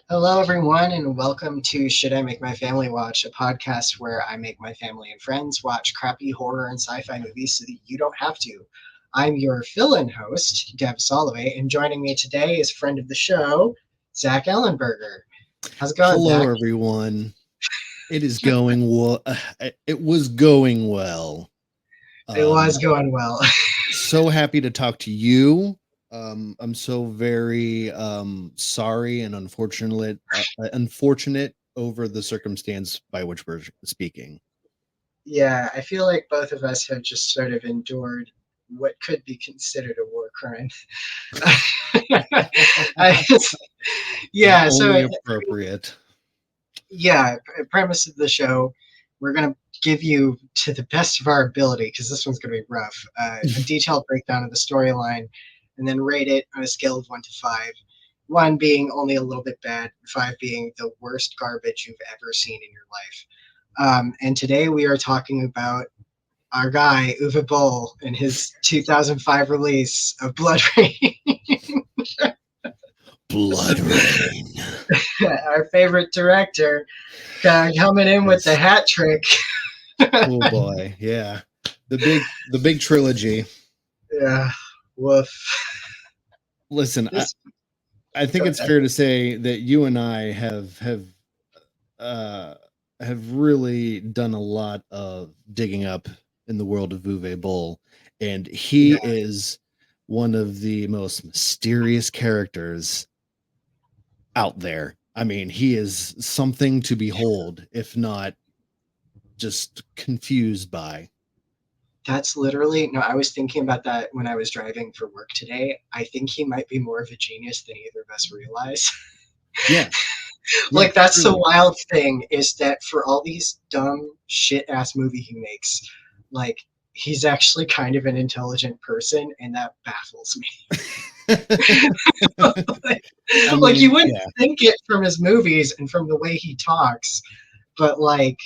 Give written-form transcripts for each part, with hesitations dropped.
Hello, everyone, and welcome to Should I Make My Family Watch, a podcast where I make my family and friends watch crappy horror and sci-fi movies so that you don't have to. I'm your fill-in host, Dev Solovey, and joining me today is friend of the show, Zach Ellenberger. How's it going, Hello, Zach? everyone. It is going well. It was going well. It was Um, going well. so happy to talk to you. I'm so very sorry and unfortunate over the circumstance by which we're speaking. Yeah, I feel like both of us have just sort of endured what could be considered a war crime. I, yeah, Only so appropriate. premise of the show, we're going to give you, to the best of our ability, because this one's going to be rough, a detailed breakdown of the storyline, and then rate it on a scale of 1 to 5. 1 being only a little bit bad, 5 being the worst garbage you've ever seen in your life. And today we are talking about our guy Uwe Boll and his 2005 release of BloodRayne. BloodRayne. Our favorite director, coming in with the Yes. hat trick. Oh boy, yeah. The big trilogy. Yeah, woof. Listen, I, This, I think go it's ahead. fair to say that you and I uh, have really done a lot of digging up in the world of Uwe Boll, and he Yeah, is one of the most mysterious characters out there. I mean, he is something to behold, if not just confused by. that's literally no. I was thinking about that when I was driving for work today. I think he might be more of a genius than either of us realize. Yeah, yeah, Like that's the truly. wild thing is that for all these dumb shit ass movie he makes, like he's actually kind of an intelligent person, and that baffles me. I Like you mean, wouldn't yeah, think it from his movies and from the way he talks, but like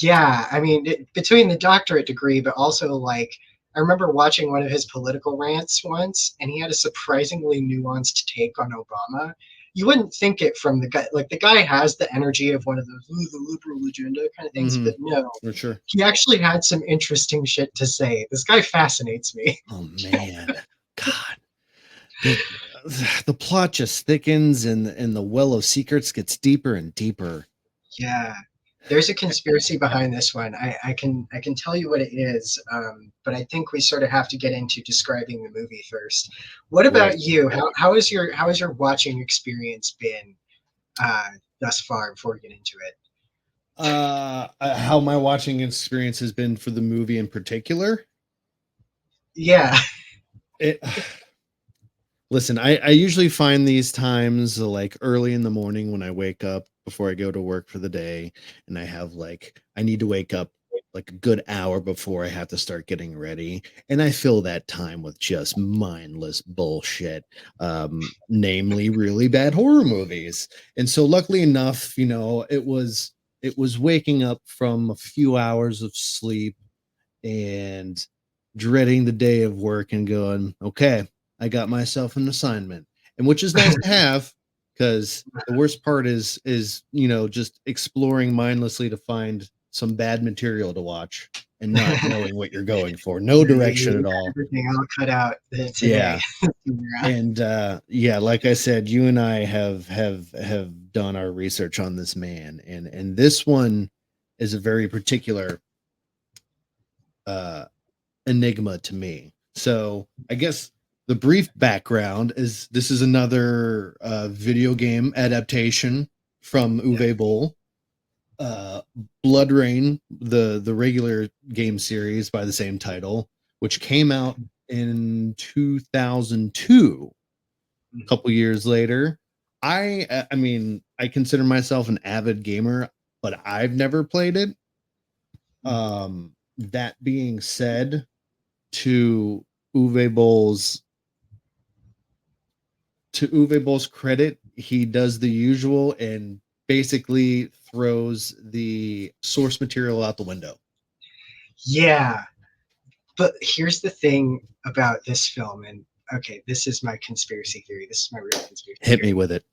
yeah, I mean, between the doctorate degree, but also like I remember watching one of his political rants once, and he had a surprisingly nuanced take on Obama. You wouldn't think it from the guy. Like the guy has the energy of one of those "Ooh, the liberal agenda" kind of things, hmm but no, for sure. he actually had some interesting shit to say. This guy fascinates me. Oh man, God, the the plot just thickens and the well of secrets gets deeper and deeper. Yeah, there's a conspiracy behind this one. I can tell you what it is, but I think we sort of have to get into describing the movie first. What Right. about you? How has your watching experience been thus far? Before we get into it, How my watching experience has been for the movie in particular. yeah, It Listen, I usually find these times like early in the morning when I wake up before I go to work for the day, and I need to wake up like a good hour before I have to start getting ready, and I fill that time with just mindless bullshit, namely really bad horror movies. And so luckily enough, it was waking up from a few hours of sleep and dreading the day of work and going, okay, I got myself an assignment. And which is nice to have, because the worst part is just exploring mindlessly to find some bad material to watch and not knowing what you're going for. No direction you at got all. everything all cut out today. Yeah. And yeah, like I said, you and I have done our research on this man, and this one is a very particular uh enigma to me. So I guess the brief background is this is another video game adaptation from Yeah, Uwe Boll. Uh, BloodRayne, the regular game series by the same title, which came out in 2002. A mhm. couple years later, I mean, I consider myself an avid gamer, but I've never played it. That being said, to Uwe Boll's Uwe Boll's credit, he does the usual and basically throws the source material out the window. Yeah, but here's the thing about this film, and okay, this is my conspiracy theory. This is my real conspiracy Hit me theory. with it.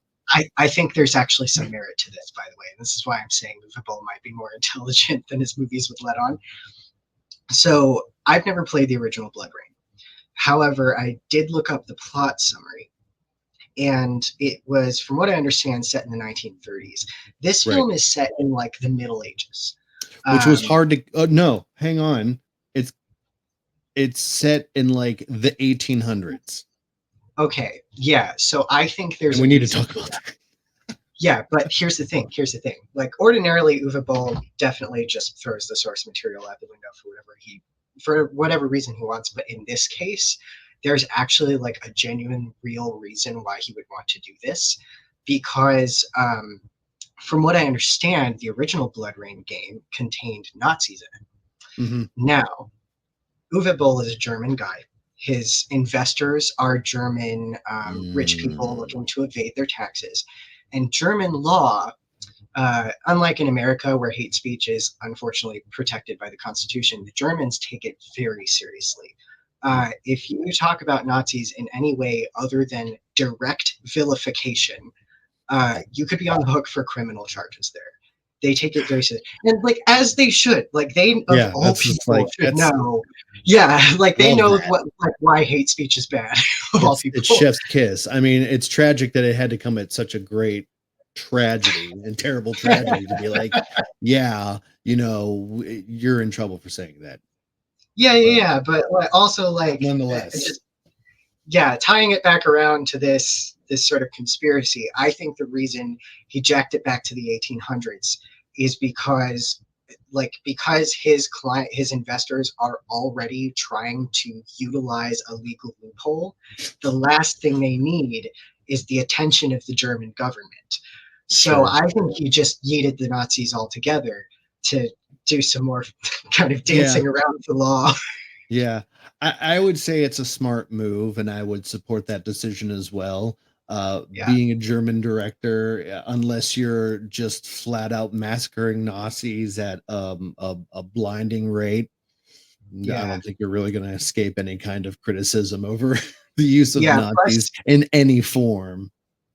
I think there's actually some merit to this, by the way. And this is why I'm saying Uwe Boll might be more intelligent than his movies would let on. So I've never played the original BloodRayne. However, I did look up the plot summary, and it was, from what I understand, set in the 1930s. This film is set in like the Middle Ages, which was hard to. No, hang on. It's set in like the 1800s. Okay, yeah. So I think there's. And we need to talk about that. Yeah, but here's the thing. Like, ordinarily, Uwe Boll definitely just throws the source material out the window for whatever reason he wants. But in this case, there's actually like a genuine, real reason why he would want to do this, because from what I understand, the original BloodRayne game contained Nazis in it. Mm-hmm. Now, Uwe Boll is a German guy. His investors are German rich people looking to evade their taxes. And German law, unlike in America where hate speech is unfortunately protected by the Constitution, the Germans take it very seriously. If you talk about Nazis in any way other than direct vilification, you could be on the hook for criminal charges there. They take it very seriously, and like as they should. Like they of all people should know. Yeah, like they know why hate speech is bad. Of all people, it's chef's kiss. I mean, it's tragic that it had to come at such a great tragedy and terrible tragedy to be like, yeah, you're in trouble for saying that. Yeah, but also like nonetheless, tying it back around to this sort of conspiracy, I think the reason he jacked it back to the 1800s is because his investors are already trying to utilize a legal loophole. The last thing they need is the attention of the German government. So I think he just yeeted the Nazis altogether to do some more kind of dancing around the law. Yeah, I would say it's a smart move, and I would support that decision as well. Being a German director, unless you're just flat out massacring Nazis at a blinding rate, I don't think you're really going to escape any kind of criticism over the use of Nazis in any form.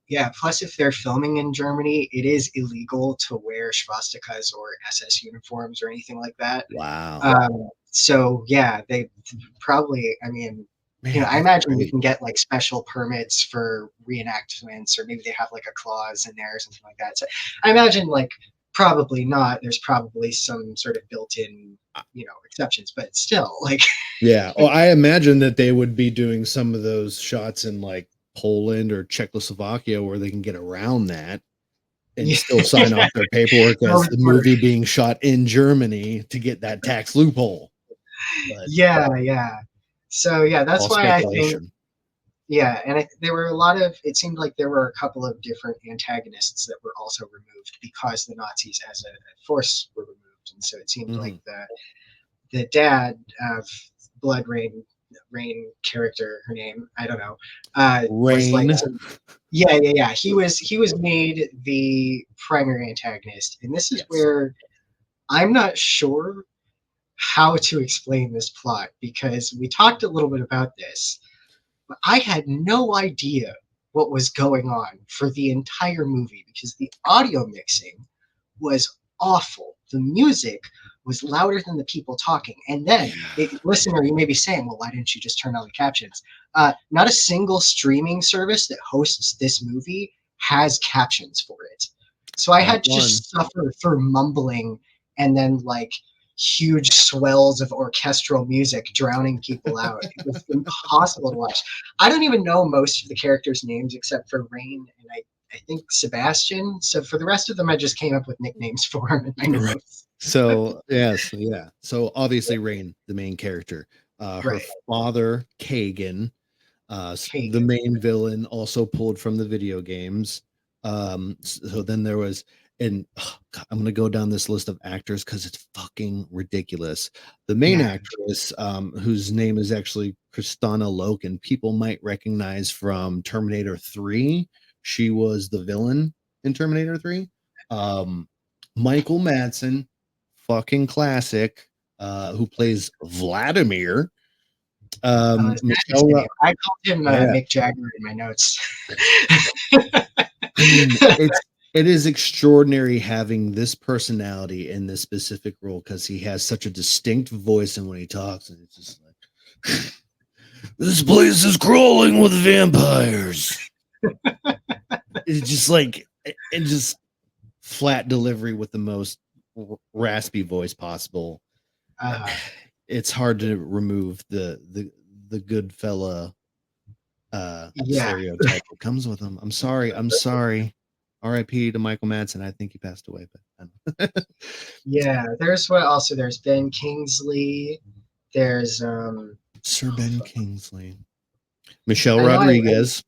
Yeah, plus if they're filming in Germany, it is illegal to wear swastikas or SS uniforms or anything like that. Wow. So yeah, they probably, I mean, I imagine you can get like special permits for reenactments, or maybe they have like a clause in there or something like that. So I imagine like probably not. There's probably some sort of built-in, exceptions, but still like. Yeah. Well, I imagine that they would be doing some of those shots in like Poland or Czechoslovakia where they can get around that and still sign off their paperwork as the movie being shot in Germany to get that tax loophole. But, yeah. So that's why I think. Yeah, and there were it seemed like there were a couple of different antagonists that were also removed because the Nazis as a force were removed, and so it seemed like the dad of BloodRayne character, her name, I don't know, was like he was made the primary antagonist, and this is where I'm not sure how to explain this plot, because we talked a little bit about this, but I had no idea what was going on for the entire movie because the audio mixing was awful. The music was louder than the people talking. And then, listener, you may be saying, well, why didn't you just turn on the captions? Not a single streaming service that hosts this movie has captions for it. So I had to just suffer through mumbling and then like huge swells of orchestral music drowning people out. It was impossible to watch. I don't even know most of the characters' names except for Rain and I think Sebastian. So for the rest of them, I just came up with nicknames for him in my notes. So So obviously Rain, the main character, her father Kagan, the main villain, also pulled from the video games. So then there was, and I'm going to go down this list of actors because it's fucking ridiculous. The main actress, whose name is actually Kristana Loken, people might recognize from Terminator 3. She was the villain in Terminator 3. Michael Madsen, fucking classic, who plays Vladimir. I called him Mick Jagger in my notes. I mean, it is extraordinary having this personality in this specific role because he has such a distinct voice, and when he talks, and it's just like, this place is crawling with vampires. It's just like, it just flat delivery with the most raspy voice possible. It's hard to remove the good fella stereotype that comes with him. I'm sorry. R.I.P. to Michael Madsen. I think he passed away, but yeah. There's Ben Kingsley. There's Sir Ben Kingsley, Michelle Rodriguez.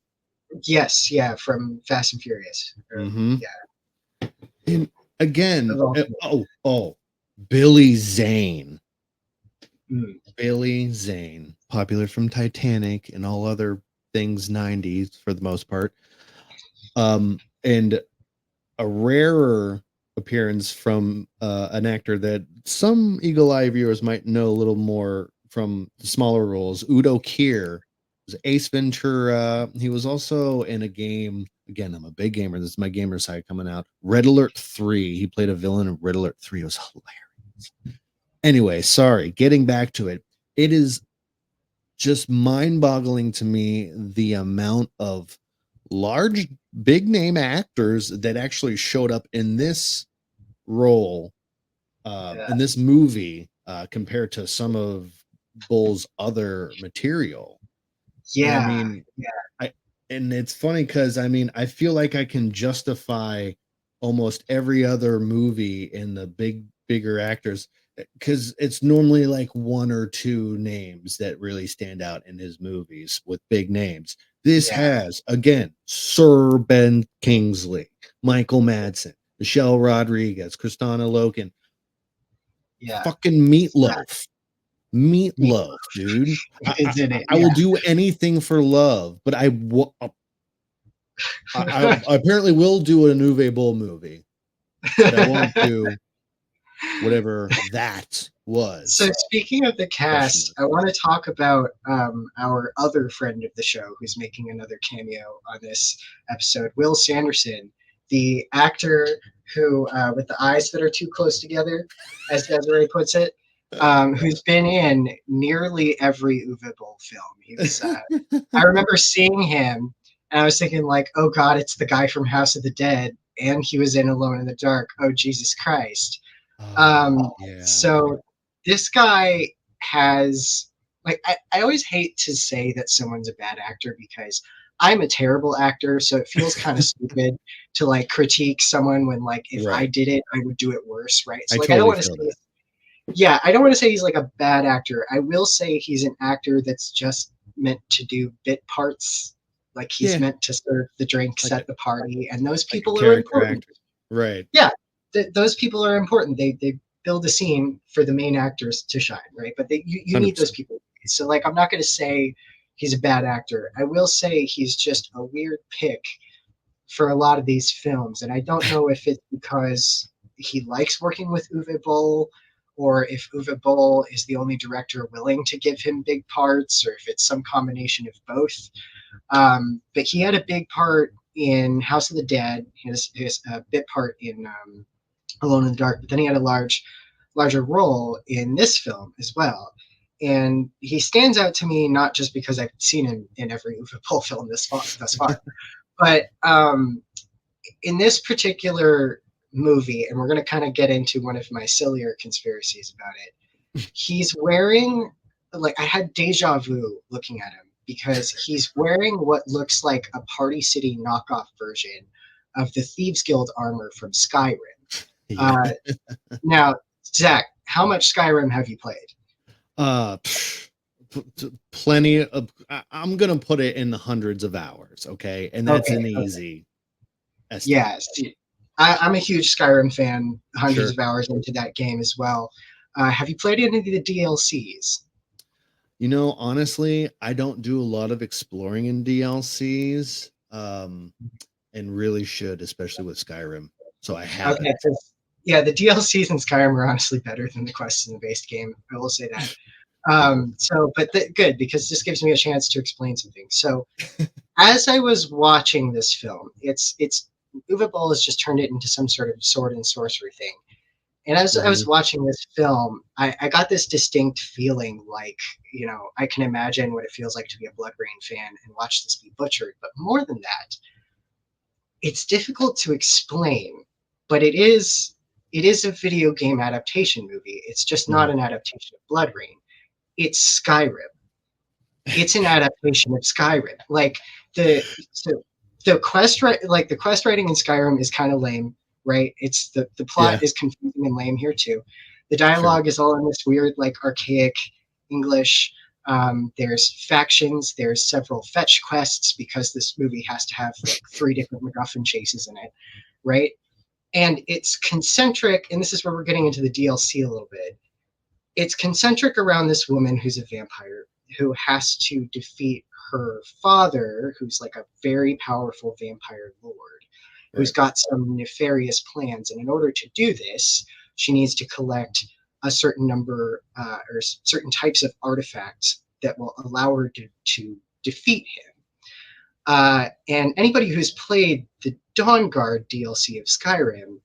Yes, yeah, from Fast and Furious. Yeah. And again, Billy Zane. Billy Zane, popular from Titanic and all other things 90s for the most part. And a rarer appearance from an actor that some Eagle Eye viewers might know a little more from the smaller roles. Udo Kier was Ace Ventura. He was also in a game. Again, I'm a big gamer. This is my gamer side coming out. Red Alert 3. He played a villain in Red Alert 3. It was hilarious. Anyway, sorry. Getting back to it. It is just mind-boggling to me the amount of large, big-name actors that actually showed up in this role, in this movie, compared to some of Boll's other material. Yeah. And I mean, and it's funny because I mean, I feel like I can justify almost every other movie in the bigger actors because it's normally like one or two names that really stand out in his movies with big names. This has, again, Sir Ben Kingsley, Michael Madsen, Michelle Rodriguez, Kristana Loken, fucking Meatloaf. Meatloaf, dude. I will do anything for love, but I apparently will do an Uwe Boll movie, but I won't do whatever that was. So speaking of the cast, I want to talk about our other friend of the show who's making another cameo on this episode, Will Sanderson, the actor who, with the eyes that are too close together, as Desiree puts it, who's been in nearly every Uwe Boll film. He was, I remember seeing him, and I was thinking, like, oh God, it's the guy from House of the Dead, and he was in Alone in the Dark. Oh, Jesus Christ. So this guy has, like, I always hate to say that someone's a bad actor because I'm a terrible actor, so it feels kind of stupid to like critique someone when, like, if I did it, I would do it worse, right? So like, I don't want to say, I don't want to say he's like a bad actor. I will say he's an actor that's just meant to do bit parts. Like he's meant to serve the drinks at the party, and those people are important. Right. Yeah, those people are important. They build a scene for the main actors to shine, right? But you need those people. So like, I'm not going to say he's a bad actor. I will say he's just a weird pick for a lot of these films, and I don't know if it's because he likes working with Uwe Boll, or if Uwe Boll is the only director willing to give him big parts, or if it's some combination of both. But he had a big part in House of the Dead. He has a bit part in Alone in the Dark, but then he had a larger role in this film as well. And he stands out to me not just because I've seen him in every Uwe Boll film thus far, but in this particular movie, and we're going to kind of get into one of my sillier conspiracies about it, he's wearing, like, I had deja vu looking at him because he's wearing what looks like a Party City knockoff version of the Thieves Guild armor from Skyrim. Now, Zach, how much Skyrim have you played? Plenty of. I'm gonna put it in the hundreds of hours. Okay, and that's an easy estimate. Yes, I'm a huge Skyrim fan. Hundreds of hours into that game as well. Have you played any of the DLCs? You know, honestly, I don't do a lot of exploring in DLCs, and really should, especially with Skyrim. So I haven't. Okay, yeah, the DLCs in Skyrim are honestly better than the quests in the base game. I will say that. Good, because this gives me a chance to explain something. So, as I was watching this film, it's Uwe Boll has just turned it into some sort of sword and sorcery thing. And as I was watching this film, I got this distinct feeling like, I can imagine what it feels like to be a BloodRayne fan and watch this be butchered. But more than that, it's difficult to explain, but it is a video game adaptation movie. It's just not an adaptation of BloodRayne. It's Skyrim. It's an adaptation of Skyrim. Like the quest the quest writing in Skyrim is kind of lame, right? It's the plot is confusing and lame here too. The dialogue is all in this weird, like, archaic English. There's factions. There's several fetch quests because this movie has to have like 3 different MacGuffin chases in it, right? And it's concentric, and this is where we're getting into the DLC a little bit. It's concentric around this woman who's a vampire who has to defeat her father, who's like a very powerful vampire lord, who's got some nefarious plans. And in order to do this, she needs to collect a certain number or certain types of artifacts that will allow her to defeat him. And anybody who's played the Dawn Guard DLC of Skyrim,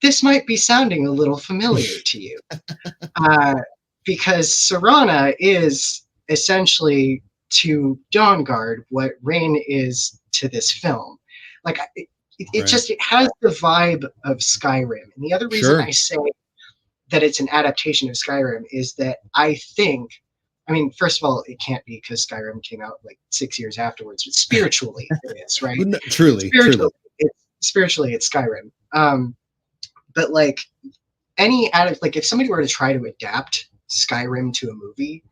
this might be sounding a little familiar to you. Because Serana is essentially to Dawn Guard what Rain is to this film. Like, it just, it has the vibe of Skyrim. And the other reason I say that it's an adaptation of Skyrim is that I think, first of all, it can't be because Skyrim came out like 6 years afterwards, but spiritually it is, right? Truly. Spiritually, it's Skyrim. But like if somebody were to try to adapt Skyrim to a movie,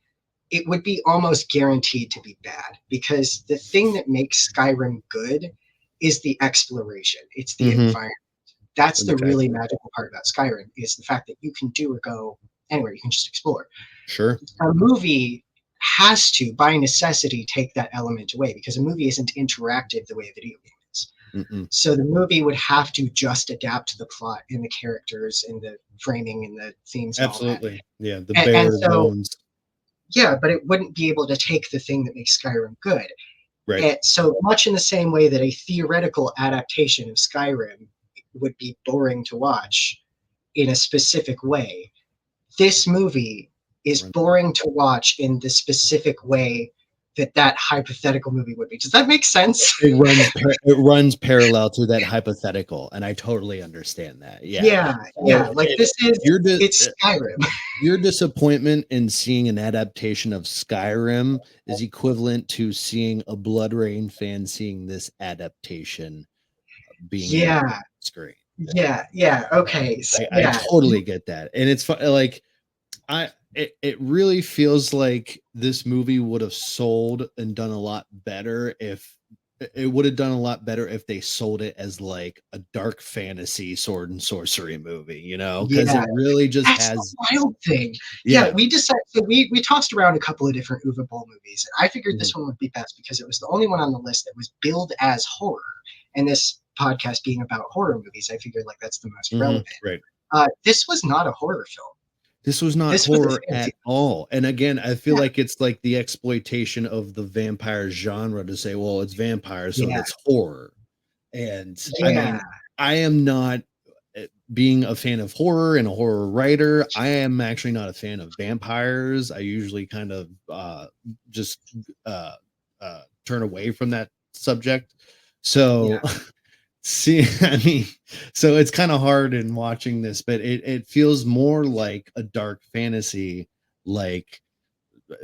it would be almost guaranteed to be bad, because the thing that makes Skyrim good is the exploration. It's the environment. That's the really magical part about Skyrim, is the fact that you can do or go anywhere. You can just explore. Sure. A movie has to, by necessity, take that element away, because a movie isn't interactive the way a video game is. So the movie would have to just adapt the plot and the characters and the framing and the themes. Absolutely. And all that. The bare bones. Yeah, but it wouldn't be able to take the thing that makes Skyrim good. Right. And so much in the same way that a theoretical adaptation of Skyrim would be boring to watch in a specific way, this movie is boring to watch in the specific way that hypothetical movie would be. Does that make sense? It runs parallel to that hypothetical, and I totally understand that. Yeah. Like, it's Skyrim. Your disappointment in seeing an adaptation of Skyrim is equivalent to seeing a BloodRayne fan seeing this adaptation being on screen. Yeah. Okay. So, I totally get that, and it's like it really feels like this movie would have sold and done a lot better if they sold it as like a dark fantasy sword and sorcery movie, because it really just has the wild thing. Yeah, we decided. So we tossed around a couple of different Uwe Boll movies, and I figured this one would be best because it was the only one on the list that was billed as horror. And this podcast being about horror movies, I figured like that's the most relevant. Right. This was not a horror film. This was not horror at all. And again, I feel like it's like the exploitation of the vampire genre to say, well, it's vampires, so it's horror. And I am not, being a fan of horror and a horror writer, I am actually not a fan of vampires. I usually kind of just turn away from that subject. So so it's kind of hard in watching this, but it feels more like a dark fantasy, like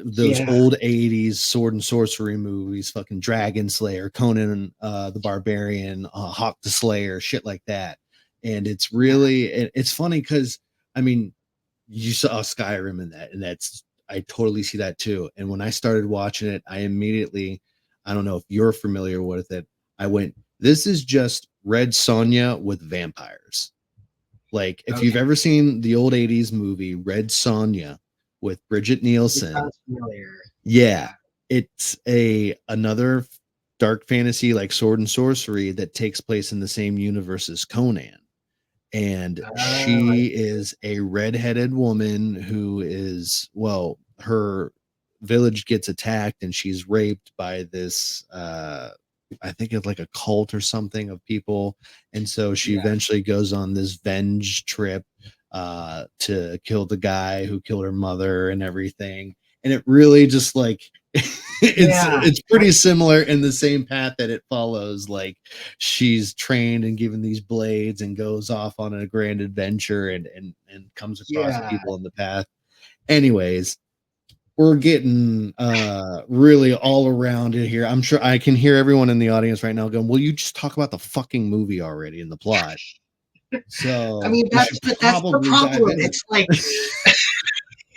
those old 80s sword and sorcery movies, fucking Dragon Slayer, Conan the Barbarian, Hawk the Slayer, shit like that. And it's really, it's funny because you saw Skyrim in that, and I totally see that too. And when I started watching it, I immediately, I don't know if you're familiar with it, I went, this is just Red Sonja with vampires. Like, if you've ever seen the old 80s movie Red Sonja with Bridget Nielsen, it's another dark fantasy like sword and sorcery that takes place in the same universe as Conan. And she is a redheaded woman who is, her village gets attacked and she's raped by this I think it's like a cult or something of people, and so she Yeah. eventually goes on this venge trip to kill the guy who killed her mother and everything. And it really just like Yeah. it's pretty similar in the same path that it follows. Like she's trained and given these blades and goes off on a grand adventure and comes across Yeah. people in the path. Anyways, we're getting really all around it here. I'm sure I can hear everyone in the audience right now going, "Will you just talk about the fucking movie already and the plot?" I So mean, we should that's the probably dive problem. in. It's like,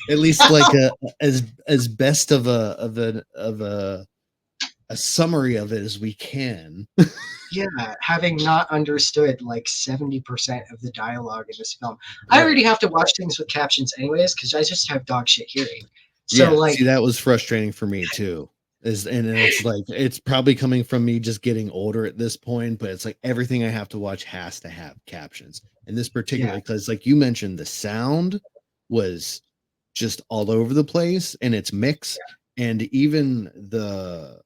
At least like a as best of a summary of it as we can. yeah, having not understood like 70% of the dialogue in this film. I Right. already have to watch things with captions anyways because I just have dog shit hearing. So Yeah, like, see, that was frustrating for me too. And it's like it's probably coming from me just getting older at this point, but it's like everything I have to watch has to have captions. And this yeah, particular, because like you mentioned, the sound was just all over the place and its mix, and even the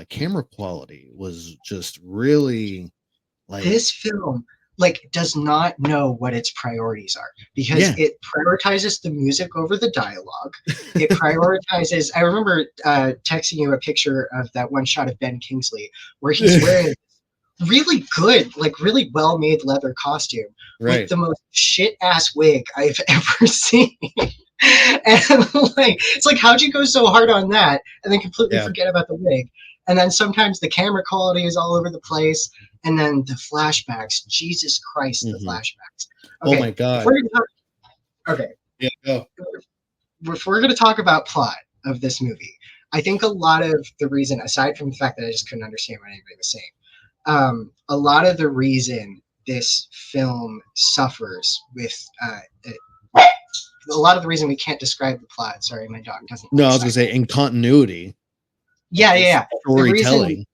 camera quality was just really like this film like does not know what its priorities are because yeah. it prioritizes the music over the dialogue. It prioritizes. I remember texting you a picture of that one shot of Ben Kingsley where he's wearing really good, like really well made leather costume with Right. the most shit ass wig I've ever seen. And like, it's like, how'd you go so hard on that and then completely Yeah. forget about the wig? And then sometimes the camera quality is all over the place. And then the flashbacks, Jesus Christ, the Mhm. flashbacks. Oh my Okay, if god. we're gonna talk, okay, Yeah, go. if we're gonna talk about plot of this movie, I think a lot of the reason, aside from the fact that I just couldn't understand what anybody was saying, a lot of the reason this film suffers with a lot of the reason we can't describe the plot. Sorry, my dog doesn't No, like I was gonna say cycles. in continuity of Yeah, yeah, this yeah. The reason, storytelling.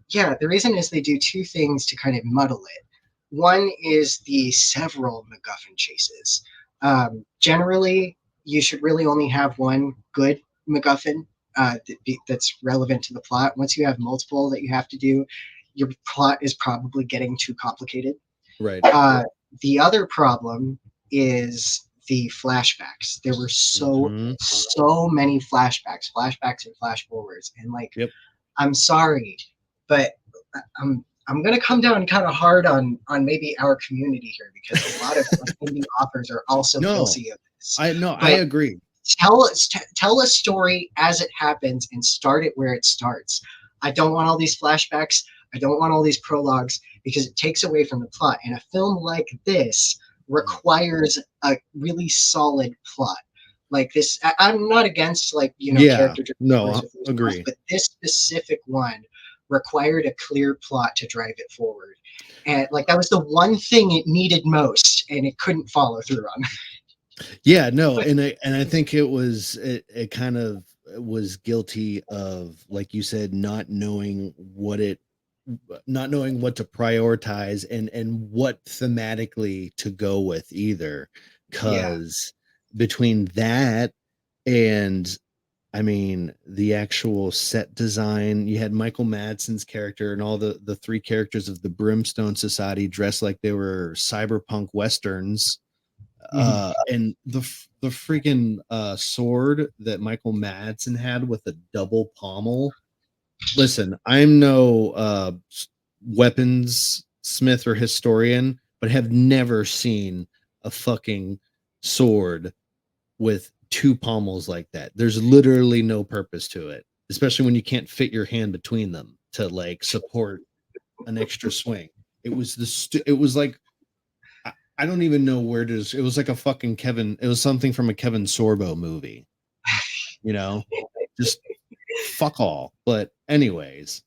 yeah, the reason is they do two things to kind of muddle it. One is the several MacGuffin chases. Generally, you should really only have one good MacGuffin that's relevant to the plot. Once you have multiple that you have to do, your plot is probably getting too complicated. Right. Uh, the other problem is the flashbacks. There were Mhm. so many flashbacks and flash forwards, and like, Yep. I'm sorry, but I'm gonna come down kind of hard on maybe our community here because a lot of like, indie authors are also No. guilty of this. I But agree. tell a story as it happens and start it where it starts. I don't want all these flashbacks. I don't want all these prologues because it takes away from the plot. And a film like this requires a really solid plot. Like this, I'm not against like Yeah. character driven No, stories with those plots, agree. but this specific one required a clear plot to drive it forward. And like that was the one thing it needed most, and it couldn't follow through on. Yeah, no, and I think it kind of was guilty of, like you said, not knowing what to prioritize and what thematically to go with either. Yeah, Because between that and I mean the actual set design, you had Michael Madsen's character and all the three characters of the Brimstone Society dressed like they were cyberpunk westerns, mhm. and the freaking sword that Michael Madsen had with a double pommel. Listen, I'm no weapons smith or historian, but have never seen a fucking sword with two pommels like that. There's literally no purpose to it, especially when you can't fit your hand between them to like support an extra swing. It was like I don't even know where to. It was like a fucking Kevin. It was something from a Kevin Sorbo movie. You know, just fuck all. But anyways,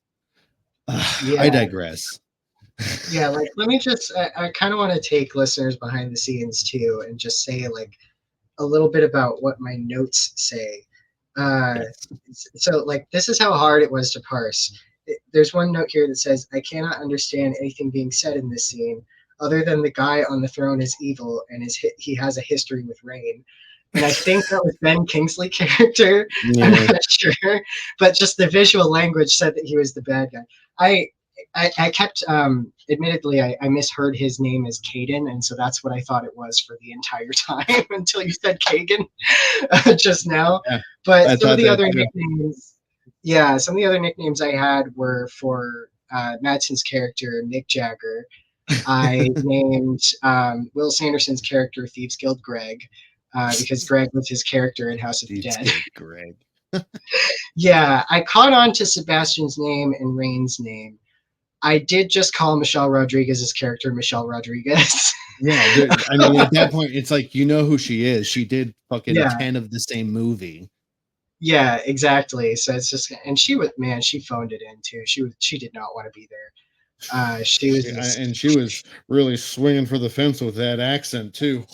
I Yeah, digress. yeah. Like, let me just. I kind of want to take listeners behind the scenes too, and just say like a little bit about what my notes say. Uh, Yes. so, like, this is how hard it was to parse. There's one note here that says, "I cannot understand anything being said in this scene, other than the guy on the throne is evil and he has a history with rain." And I think that was Ben Kingsley's character. I'm Yeah. not sure, but just the visual language said that he was the bad guy. I kept, admittedly, I misheard his name as Caden, and so that's what I thought it was for the entire time until you said Kagan just now. Yeah. But I some of thought the that other too. nicknames, yeah, some of the other nicknames I had were for Madsen's character, Mick Jagger. I named Will Sanderson's character Thieves Guild Greg because Greg was his character in House of the Deep Dead. skilled Greg. Yeah, I caught on to Sebastian's name and Rain's name. I did just call Michelle Rodriguez's character Michelle Rodriguez. Yeah, I mean, at that point, it's like you know who she is. She did fucking Yeah, 10 of the same movie. yeah, exactly. So it's just, and she was, man, she phoned it in too. She did not want to be there. She was just, And she was really swinging for the fence with that accent too.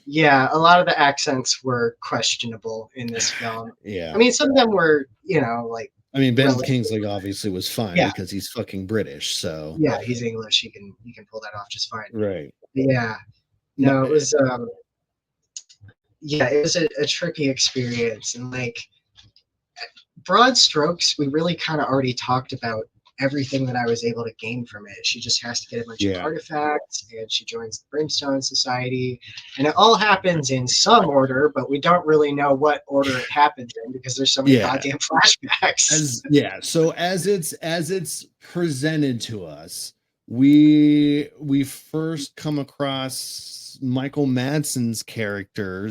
yeah, a lot of the accents were questionable in this film. Yeah. I mean, some of them were, like, I mean, Ben relative. Kingsley obviously was fine Yeah, because he's fucking British. So, yeah, he's English. He can pull that off just fine. right. But yeah, No, no, it was yeah, it was a tricky experience, and like broad strokes, we really kind of already talked about everything that I was able to gain from it. She just has to get a bunch of yeah. artifacts, and she joins the Brimstone Society, and it all happens in some order, but we don't really know what order it happens in because there's so many Yeah. goddamn flashbacks. So as it's presented to us, we first come across Michael Madsen's character,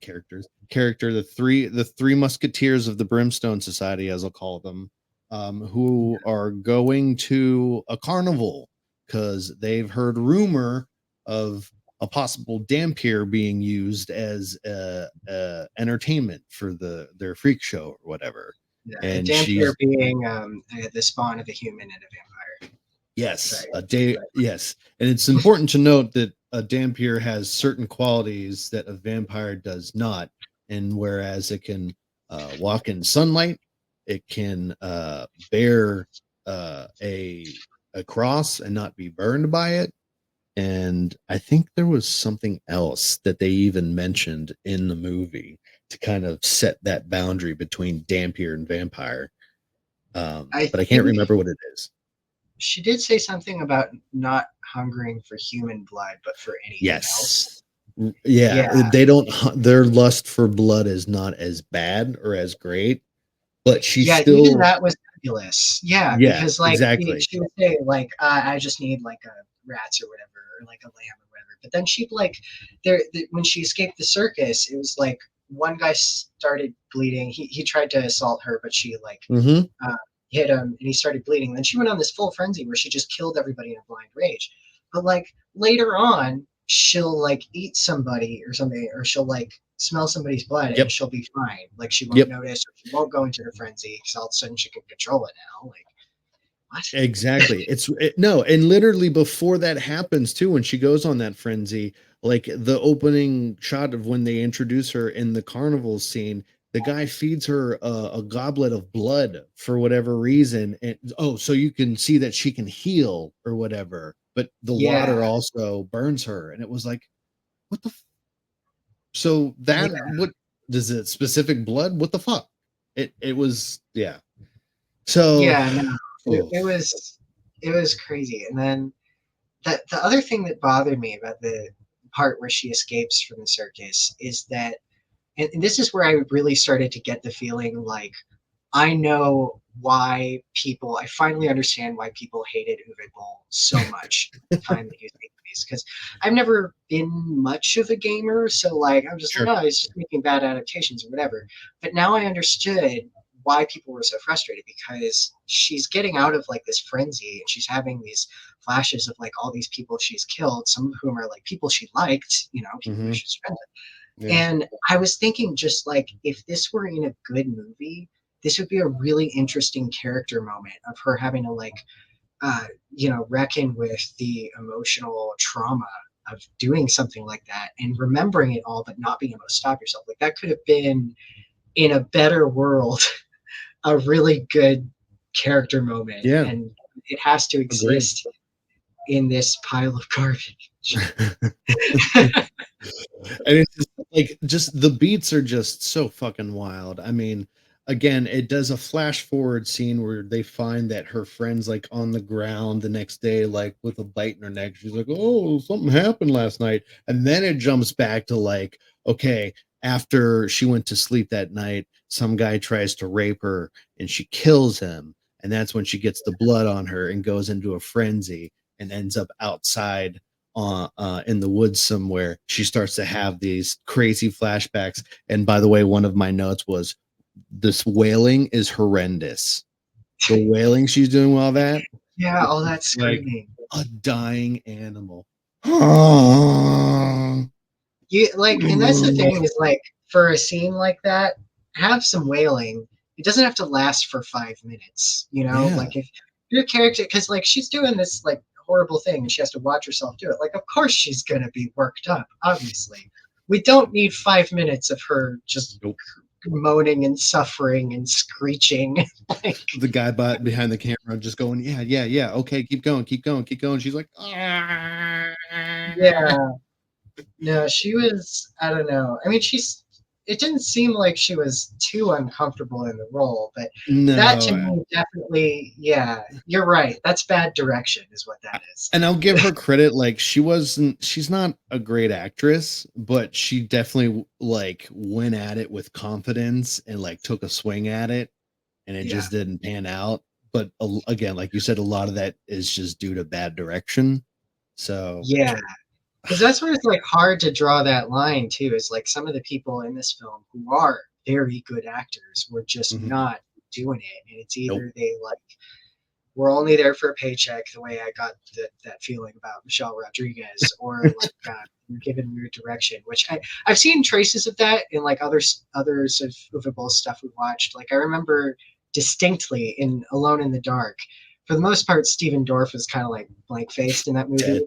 the three musketeers of the Brimstone Society, as I'll call them, who are going to a carnival because they've heard rumor of a possible dampier being used as entertainment for their freak show or whatever. Yeah, a And dampier she's being the spawn of a human and a vampire. yes, Right. yes, and it's important to note that a dampier has certain qualities that a vampire does not, and whereas it can walk in sunlight, it can bear a cross and not be burned by it. And I think there was something else that they even mentioned in the movie to kind of set that boundary between dampier and vampire. I But I can't think remember what it is. she did say something about not hungering for human blood, but for anything else. Yes. Yeah, they don't. Their lust for blood is not as bad or as great, but she Yeah, even still. that was fabulous. Yeah, Yeah, because like exactly. she would say like I just need like a rats or whatever, or like a lamb or whatever. But then she'd like when she escaped the circus, it was like one guy started bleeding. He tried to assault her, but she like Mm-hmm. hit him and he started bleeding. Then she went on this full frenzy where she just killed everybody in a blind rage. But like later on, she'll like eat somebody or something, or she'll like smell somebody's blood and Yep. she'll be fine. Like she won't Yep. notice, or she won't go into her frenzy because all of a sudden she can control it now. Like what? Exactly. No, and literally before that happens too, when she goes on that frenzy, like the opening shot of when they introduce her in the carnival scene, the guy feeds her a goblet of blood for whatever reason, and so you can see that she can heal or whatever, but the water Yeah, also burns her, and it was like, what the? So yeah, that what does it specific blood? What the fuck? It was yeah. So. yeah. No, Oh. it was crazy. And then the other thing that bothered me about the part where she escapes from the circus is that, and this is where I really started to get the feeling like I know why people. I finally understand why people hated Uwe Boll so much at the time that he was making these, because I've never been much of a gamer, so like I'm just like, Sure. oh, he's just making bad adaptations or whatever. But now I understood why people were so frustrated, because she's getting out of like this frenzy and she's having these flashes of like all these people she's killed, some of whom are like people she liked, people who Mhm. she's friends with. Yeah. And I was thinking, just like, if this were in a good movie, this would be a really interesting character moment of her having to like reckon with the emotional trauma of doing something like that and remembering it all but not being able to stop yourself. Like that could have been, in a better world, a really good character moment, Yeah. and it has to Agreed. exist in this pile of garbage. And it's just, like, just the beats are just so fucking wild. I mean, again, it does a flash forward scene where they find that her friend's like on the ground the next day, like with a bite in her neck. She's like, "Oh, something happened last night," and then it jumps back to like, okay, after she went to sleep that night, some guy tries to rape her and she kills him, and that's when she gets the blood on her and goes into a frenzy and ends up outside in the woods somewhere. She starts to have these crazy flashbacks. And by the way, one of my notes was this wailing is horrendous. The wailing she's doing while that, Yeah, all that like screaming. a dying animal. You like, and that's the thing is like for a scene like that, have some wailing. It doesn't have to last for 5 minutes. Yeah. Like if your character, because like she's doing this like horrible thing and she has to watch herself do it. Like, of course she's gonna be worked up. Obviously, we don't need 5 minutes of her just Nope. moaning and suffering and screeching. Like, The guy behind the camera just going, yeah, okay, keep going. She's like, yeah. No, she was, I don't know. I mean, it didn't seem like she was too uncomfortable in the role, but that to no. me definitely, yeah, you're right. That's bad direction, is what that is. And I'll give her credit, like she's not a great actress, but she definitely like went at it with confidence and like took a swing at it, and it just didn't pan out. But again, like you said, a lot of that is just due to bad direction. So Yeah, because that's where it's like hard to draw that line too. Is like some of the people in this film who are very good actors were just not doing it, and it's either nope. they like we're only there for a paycheck, the way I got that feeling about Michelle Rodriguez, or like we're given weird direction, which I've seen traces of that in like others of Uwe Boll stuff we watched. Like I remember distinctly in Alone in the Dark. For the most part, Steven Dorff is kind of like blank faced in that movie. Dead.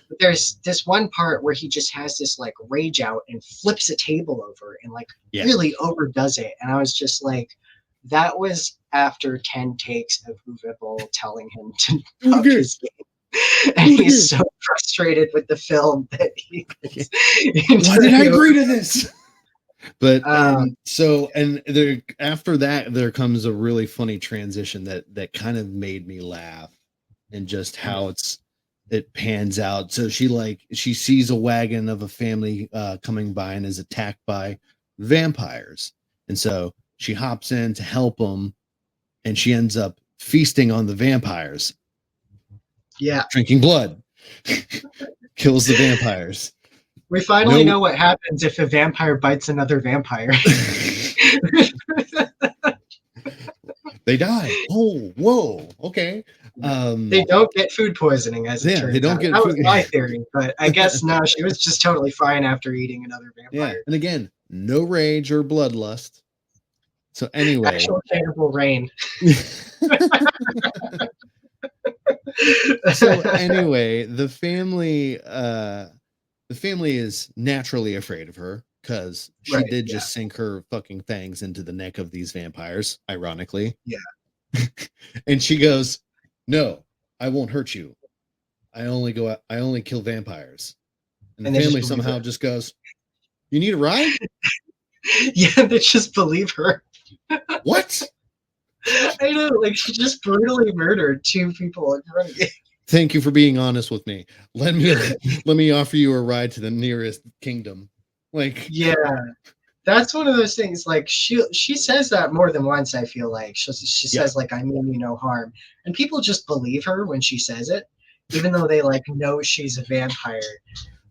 But there's this one part where he just has this like rage out and flips a table over and like really overdoes it. And I was just like, that was after 10 takes of Uwe Boll telling him to up his game. And he's so frustrated with the film that he why did I agree to this? But so there after that there comes a really funny transition that kind of made me laugh, and just how it pans out. So she sees a wagon of a family coming by and is attacked by vampires, and so she hops in to help them, and she ends up feasting on the vampires. Yeah, drinking blood. Kills the vampires. We finally know what happens if a vampire bites another vampire. They die. Oh, whoa. Okay. They don't get food poisoning, as it turns they don't out. get that food. was my theory, but I guess no, she was just totally fine after eating another vampire. Yeah, and again, no rage or bloodlust. So anyway, actual cannibal rain. So anyway, the family is naturally afraid of her because she did just sink her fucking fangs into the neck of these vampires, ironically. Yeah. And she goes, "No, I won't hurt you. I only kill vampires." And the family somehow just goes, "You need a ride?" Yeah, they just believe her. What? I know, like she just brutally murdered 2 people in front of you. Thank you for being honest with me. Let me offer you a ride to the nearest kingdom. Like, yeah, that's one of those things. Like she says that more than once. I feel like she says like, "I mean you no harm," and people just believe her when she says it, even though they like know she's a vampire.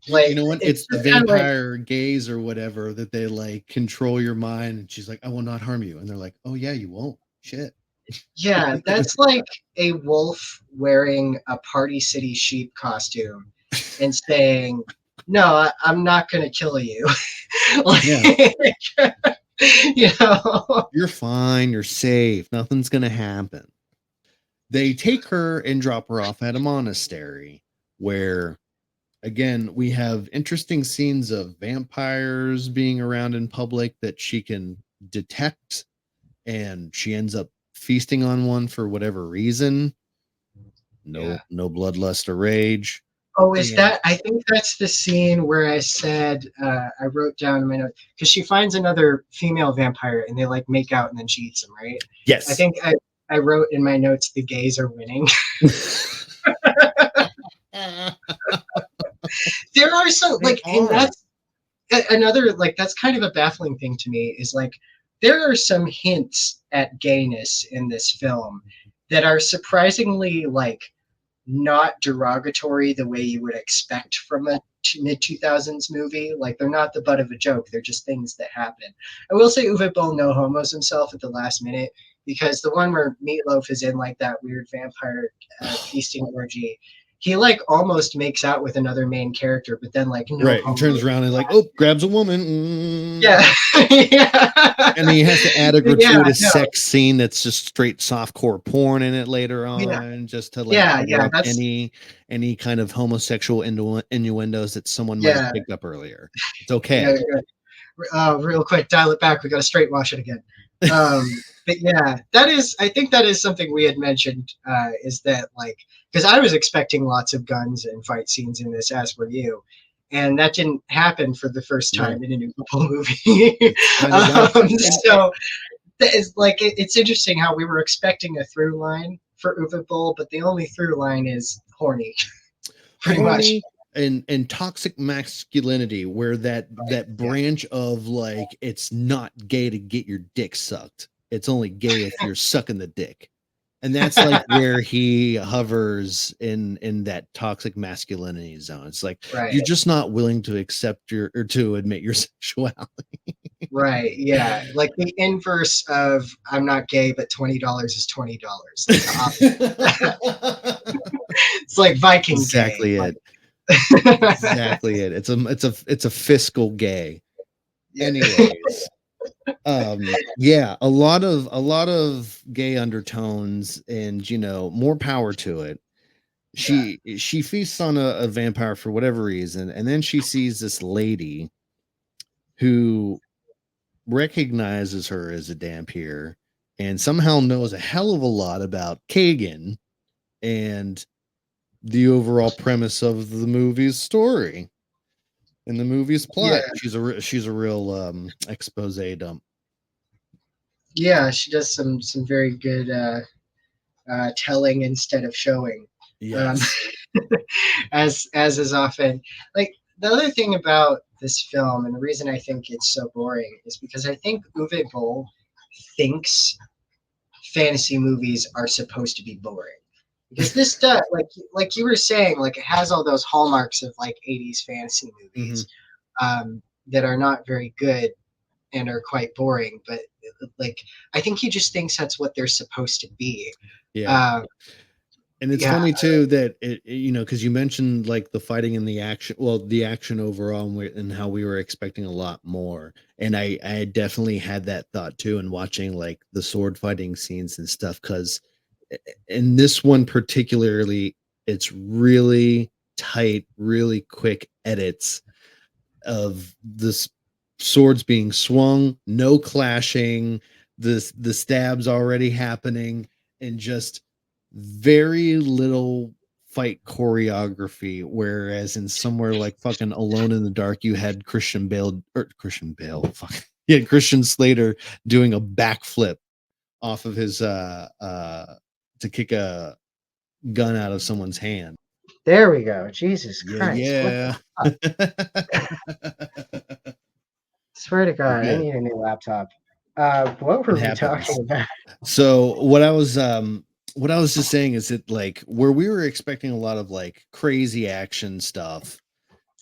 Like, you know what? It's the vampire gaze or whatever that they like control your mind. And she's like, "I will not harm you," and they're like, "Oh yeah, you won't." Shit. Yeah, that's like a wolf wearing a Party City sheep costume and saying, "No, I'm not going to kill you." Like, you know, you're fine. You're safe. Nothing's going to happen. They take her and drop her off at a monastery where, again, we have interesting scenes of vampires being around in public that she can detect, and she ends up feasting on one for whatever reason. no bloodlust or rage. Oh, is that? I think that's the scene where I said I wrote down in my note because she finds another female vampire and they like make out and then she eats him, right? Yes. I think I wrote in my notes the gays are winning. There are some and that's another that's kind of a baffling thing to me is like there are some hints at gayness in this film that are surprisingly like not derogatory the way you would expect from a mid 2000s movie. Like they're not the butt of a joke. They're just things that happen. I will say Uwe Boll no homos himself at the last minute because the one where Meatloaf is in like that weird vampire feasting orgy, he like almost makes out with another main character, but then like no he turns around and like grabs a woman. Yeah. And he has to add a gratuitous sex scene that's just straight softcore porn in it later on, just to like cover up any kind of homosexual innuendos that someone might have picked up earlier. It's okay. Real quick, dial it back. We got to straight wash it again. But yeah, I think that is something we had mentioned, is that like, because I was expecting lots of guns and fight scenes in this, as were you. And that didn't happen for the first time in a new movie. So it's interesting how we were expecting a through line for Uwe Boll, but the only through line is horny. Pretty much. And toxic masculinity, where that branch of like it's not gay to get your dick sucked. It's only gay if you're sucking the dick. And that's like where he hovers in that toxic masculinity zone. It's like you're just not willing to accept to admit your sexuality. Right. Yeah. Like the inverse of I'm not gay, but $20 is $20. It's like Viking. Exactly gay. It. Exactly it. It's a fiscal gay. Anyways. A lot of gay undertones, and more power to it. She feasts on a vampire for whatever reason, and then she sees this lady who recognizes her as a Dhampir and somehow knows a hell of a lot about Kagan and the overall premise of the movie's story and the movie's plot. She's a real expose dump. Yeah, she does some very good telling instead of showing. Yes. As is often like the other thing about this film, and the reason I think it's so boring is because I think Uwe Boll thinks fantasy movies are supposed to be boring. Because this stuff, like you were saying, like it has all those hallmarks of like 80s fantasy movies that are not very good and are quite boring. But like I think he just thinks that's what they're supposed to be. And it's funny too that it because you mentioned like the fighting and the action overall, and how we were expecting a lot more. And I definitely had that thought too, in watching like the sword fighting scenes and stuff, because in this one particularly, it's really tight, really quick edits of this swords being swung, no clashing, the stabs already happening, and just very little fight choreography. Whereas in somewhere like fucking Alone in the Dark, you had Christian Slater doing a backflip off of his to kick a gun out of someone's hand. There we go. Jesus Christ. Yeah. Swear to God, I need a new laptop. What were we talking about? So what I was just saying is that like where we were expecting a lot of like crazy action stuff,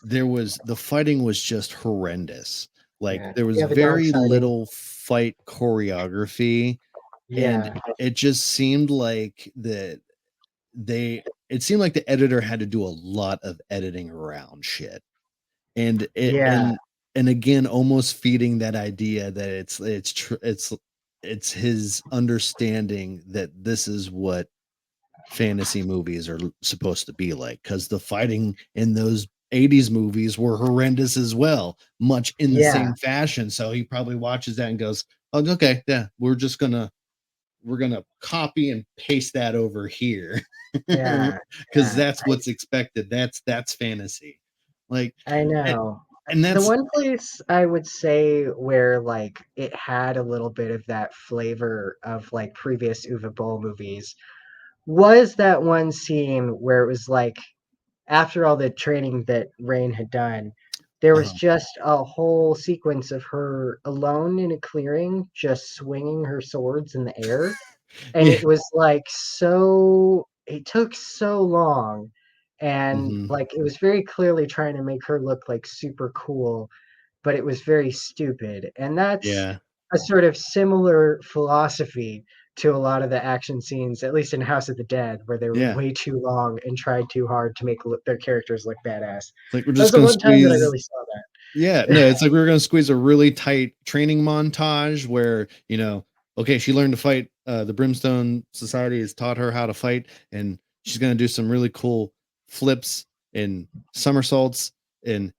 the fighting was just horrendous. Like there was very little fight choreography. And it just seemed like it seemed like the editor had to do a lot of editing around shit. And and again, almost feeding that idea that it's his understanding that this is what fantasy movies are supposed to be like, because the fighting in those 80s movies were horrendous as well, much in the same fashion. So he probably watches that and goes, oh, okay, yeah, we're just gonna copy and paste that over here Yeah, because yeah, that's what's expected. That's fantasy. Like, I and, know. and The that's one place I would say where like it had a little bit of that flavor of like previous Uwe Boll movies was that one scene where it was like after all the training that Rain had done, there was uh, just a whole sequence of her alone in a clearing, just swinging her swords in the air. And yeah. it was like so, it took so long. And Hmm. like it was very clearly trying to make her look like super cool, but it was very stupid. And that's Yeah. a sort of similar philosophy to a lot of the action scenes, at least in House of the Dead, where they were Yeah. way too long and tried too hard to make their characters look badass. It's like we're That was just the gonna one time that I squeeze. really saw Yeah, no, that. it's like we were gonna squeeze a really tight training montage where, okay, she learned to fight. The Brimstone Society has taught her how to fight, and she's gonna do some really cool flips and somersaults. And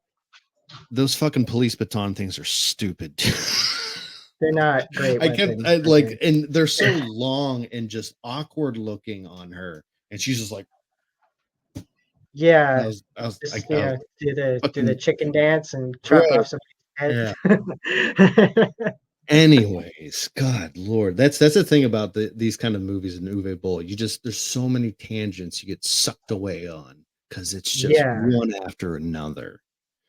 those fucking police baton things are stupid. They're not great I kept weapons. Okay. and they're so long and just awkward looking on her, and she's just like, Yeah, just I was do the fucking chicken dance and chop right. off somebody's Yeah. head. Anyways, God Lord, that's the thing about these kind of movies in Uwe Boll. There's so many tangents you get sucked away on because it's just Yeah, one after another.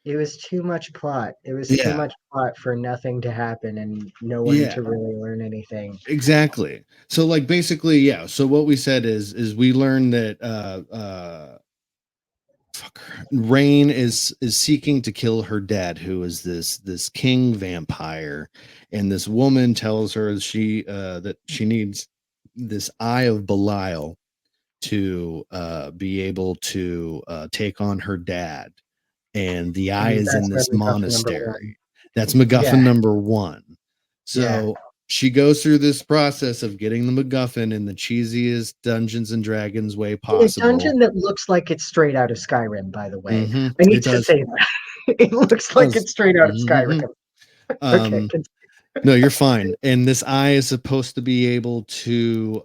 it was too much plot. It was too Yeah, much plot for nothing to happen and no one yeah, to really learn anything. exactly. So like basically, yeah. So what we said is we learned that Rain is seeking to kill her dad, who is this king vampire, and this woman tells her that she needs this eye of Belial to be able to take on her dad, and the eye And is in that's this Reverend Buffy number one. monastery. That's Yeah, MacGuffin number one. yeah. So she goes through this process of getting the MacGuffin in the cheesiest Dungeons and Dragons way In a possible. dungeon that looks like it's straight out of Skyrim, by the way. Hmm. I need It to does. say that. It looks like Does. it's straight out of Hmm. Skyrim. Okay, Um, no, you're fine. And this eye is supposed to be able to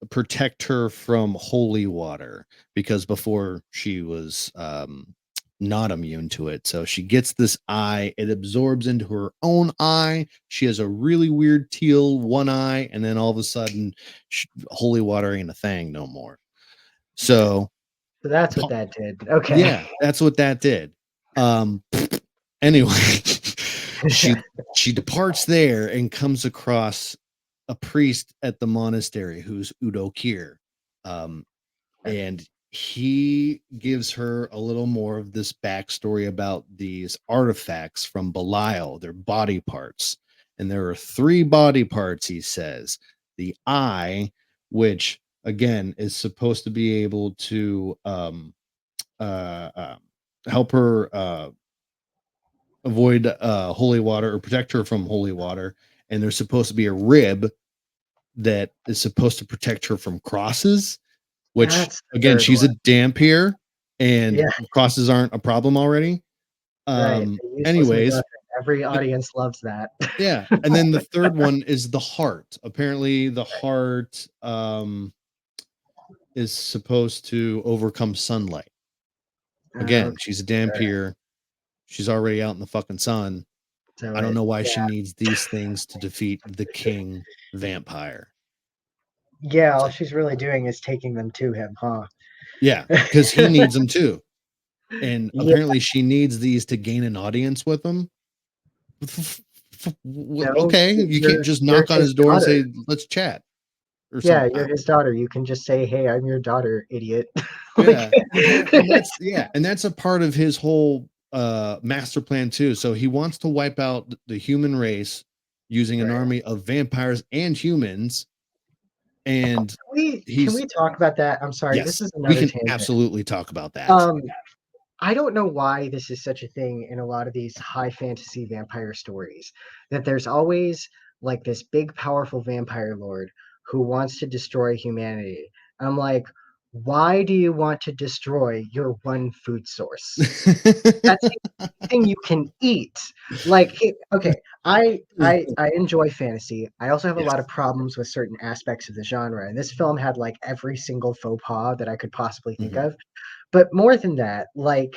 protect her from holy water because before she was not immune to it. So she gets this eye, it absorbs into her own eye. She has a really weird teal one eye, and then all of a sudden, holy water ain't a thing no more. So, so that's what that did. Okay. yeah, that's what that did. Um, anyway, she departs there and comes across a priest at the monastery who's Udo Kier. Um, and he gives her a little more of this backstory about these artifacts from Belial, their body parts. And there are three body parts, he says. The eye, which again is supposed to be able to uh, uh, help her avoid holy water or protect her from holy water. And there's supposed to be a rib that is supposed to protect her from crosses, which That's the again, third she's a one. Dampier and Yeah, crosses aren't a problem already. right. The useless MacGuffin. Anyways, Every but audience loves that. yeah. And then the third one is the heart. Apparently the heart is supposed to overcome sunlight. Again, Okay. she's a All right. Dampier. She's already out in the fucking sun. So I don't know why yeah, she needs these things to defeat the king vampire. yeah. It's All like, she's really doing is taking them to him, huh? yeah, because he needs them too. And Yeah. apparently she needs these to gain an audience with him. No, Okay, you can't just you're knock on his his door and daughter. say, let's chat or Yeah, something. you're his daughter. You can just say, "Hey, I'm your daughter, idiot." Like, Yeah. And that's yeah, and that's a part of his whole master plan too. So he wants to wipe out the human race using an right. army of vampires and humans. And Can we he's talk about that? I'm sorry, this yes, is we another can tangent. absolutely talk about that. Um, I don't know why this is such a thing in a lot of these high fantasy vampire stories, that there's always like this big, powerful vampire lord who wants to destroy humanity. I'm like, why do you want to destroy your one food source? That's the only thing you can eat. Like, okay, I enjoy fantasy. I also have a lot Yes. of problems with certain aspects of the genre, and this film had like every single faux pas that I could possibly think Mhm. of. But more than that, like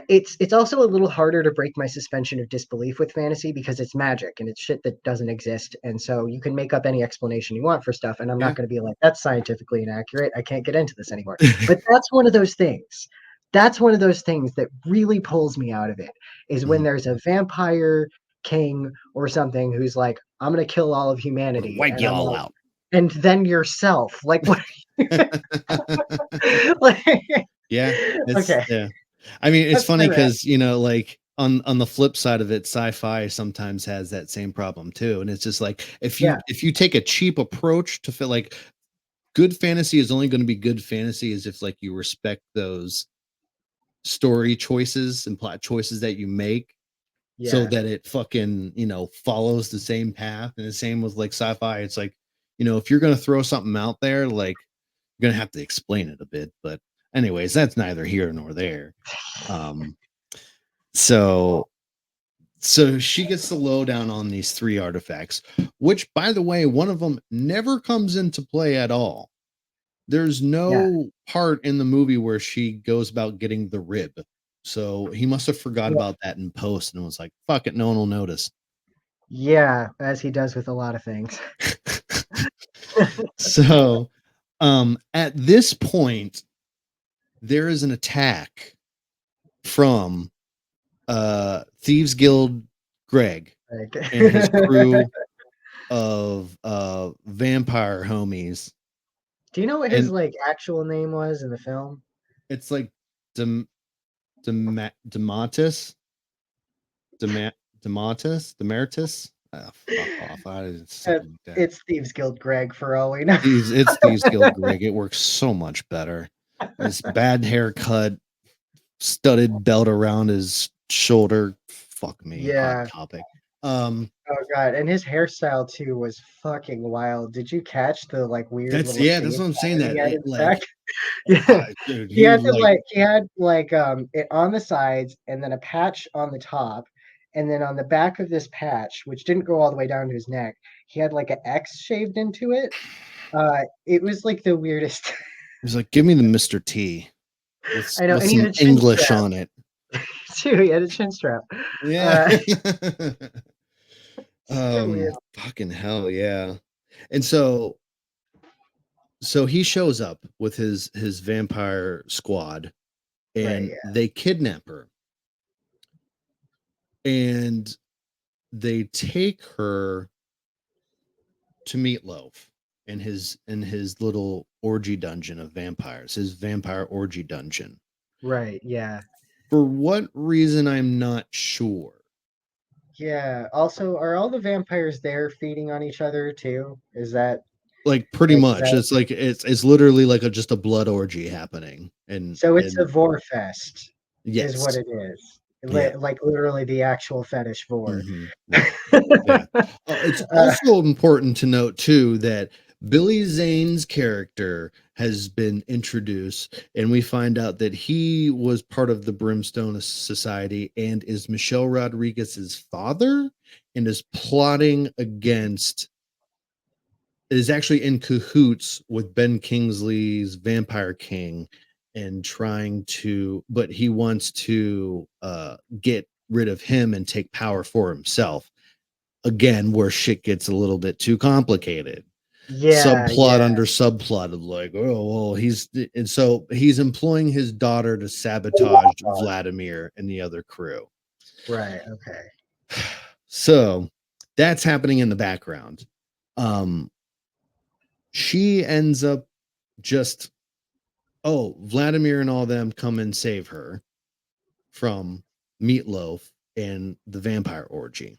it's also a little harder to break my suspension of disbelief with fantasy because it's magic and it's shit that doesn't exist. And so you can make up any explanation you want for stuff. And I'm Yeah. not going to be like, that's scientifically inaccurate. I can't get into this anymore. But that's one of those things. That's one of those things that really pulls me out of it is when Mhm. there's a vampire king or something who's like, I'm going to kill all of I'm gonna humanity. wipe And you I'm all like, out. and then yourself. Like, what? Like, Yeah, it's okay, yeah. I mean, it's that's my funny rant. because like on the flip side of it, sci-fi sometimes has that same problem too. And it's just like Yeah. if you take a cheap approach to feel like good fantasy is only going to be good fantasy is if like you respect those story choices and plot choices that you make so Yeah. that it fucking, follows the same path. And the same with like sci-fi. It's like, if you're gonna throw something out there, like you're gonna have to explain it a bit. But anyways, that's neither here nor there. Um, so she gets the lowdown on these three artifacts, which by the way, one of them never comes into play at all. There's Yeah. no part in the movie where she goes about getting the rib. So he must have forgot Yeah. about that in post and was like, fuck it, no one will notice. Yeah, as he does with a lot of things. So at this point, there is an attack from Thieves Guild Greg Like, and his crew of vampire homies. do you know what his And like actual name was in the film? it's like Dem- Dematis, Demaritus. Oh, fuck off. I did Uh, something like that. it's Thieves Guild Greg for all we know. It's Thieves Guild Greg. It works so much better. This bad haircut, studded belt around his shoulder. Fuck me, hot Yeah. topic. Oh god, and his hairstyle too was fucking wild. Did you catch the like weird little That's shaved what I'm saying. head he That had in it the back? like, Yeah. dude, He he had to like, like he had like it on the sides and then a patch on the top. And then on the back of this patch, which didn't go all the way down to his neck, he had like an X shaved into it. It was like the weirdest. he's like, give me the Mr. T with I know, and he some had a chin English strap on it. too. He had a chin strap. Yeah. Uh, so weird. Fucking hell, yeah. And so he shows up with his vampire squad Right, and yeah. they kidnap her and they take her to Meatloaf in his little orgy dungeon of vampires, his vampire orgy dungeon. Right, yeah. For what reason I'm not sure. Yeah. Also, are all the vampires there feeding on each other too? Is that Like pretty like is much. that It's like it's literally like just a blood orgy happening. so it's a And vor fest is what yes. it is. Yeah. Like literally the actual fetish vor. Yeah. Yeah. It's Uh, also important to note too that Billy Zane's character has been introduced, and we find out that he was part of the Brimstone Society and is Michelle Rodriguez's father, and is plotting against. Is actually in cahoots with Ben Kingsley's Vampire King, and trying to, but he wants to get rid of him and take power for himself again, where shit gets a little bit too complicated. yeah, Subplot yeah. under subplot of like, oh, well, and so he's employing his daughter to sabotage Vladimir and the other crew. Right, okay. So that's happening in the background. Um, she ends up just, oh, Vladimir and all them come and save her from Meatloaf and the vampire orgy.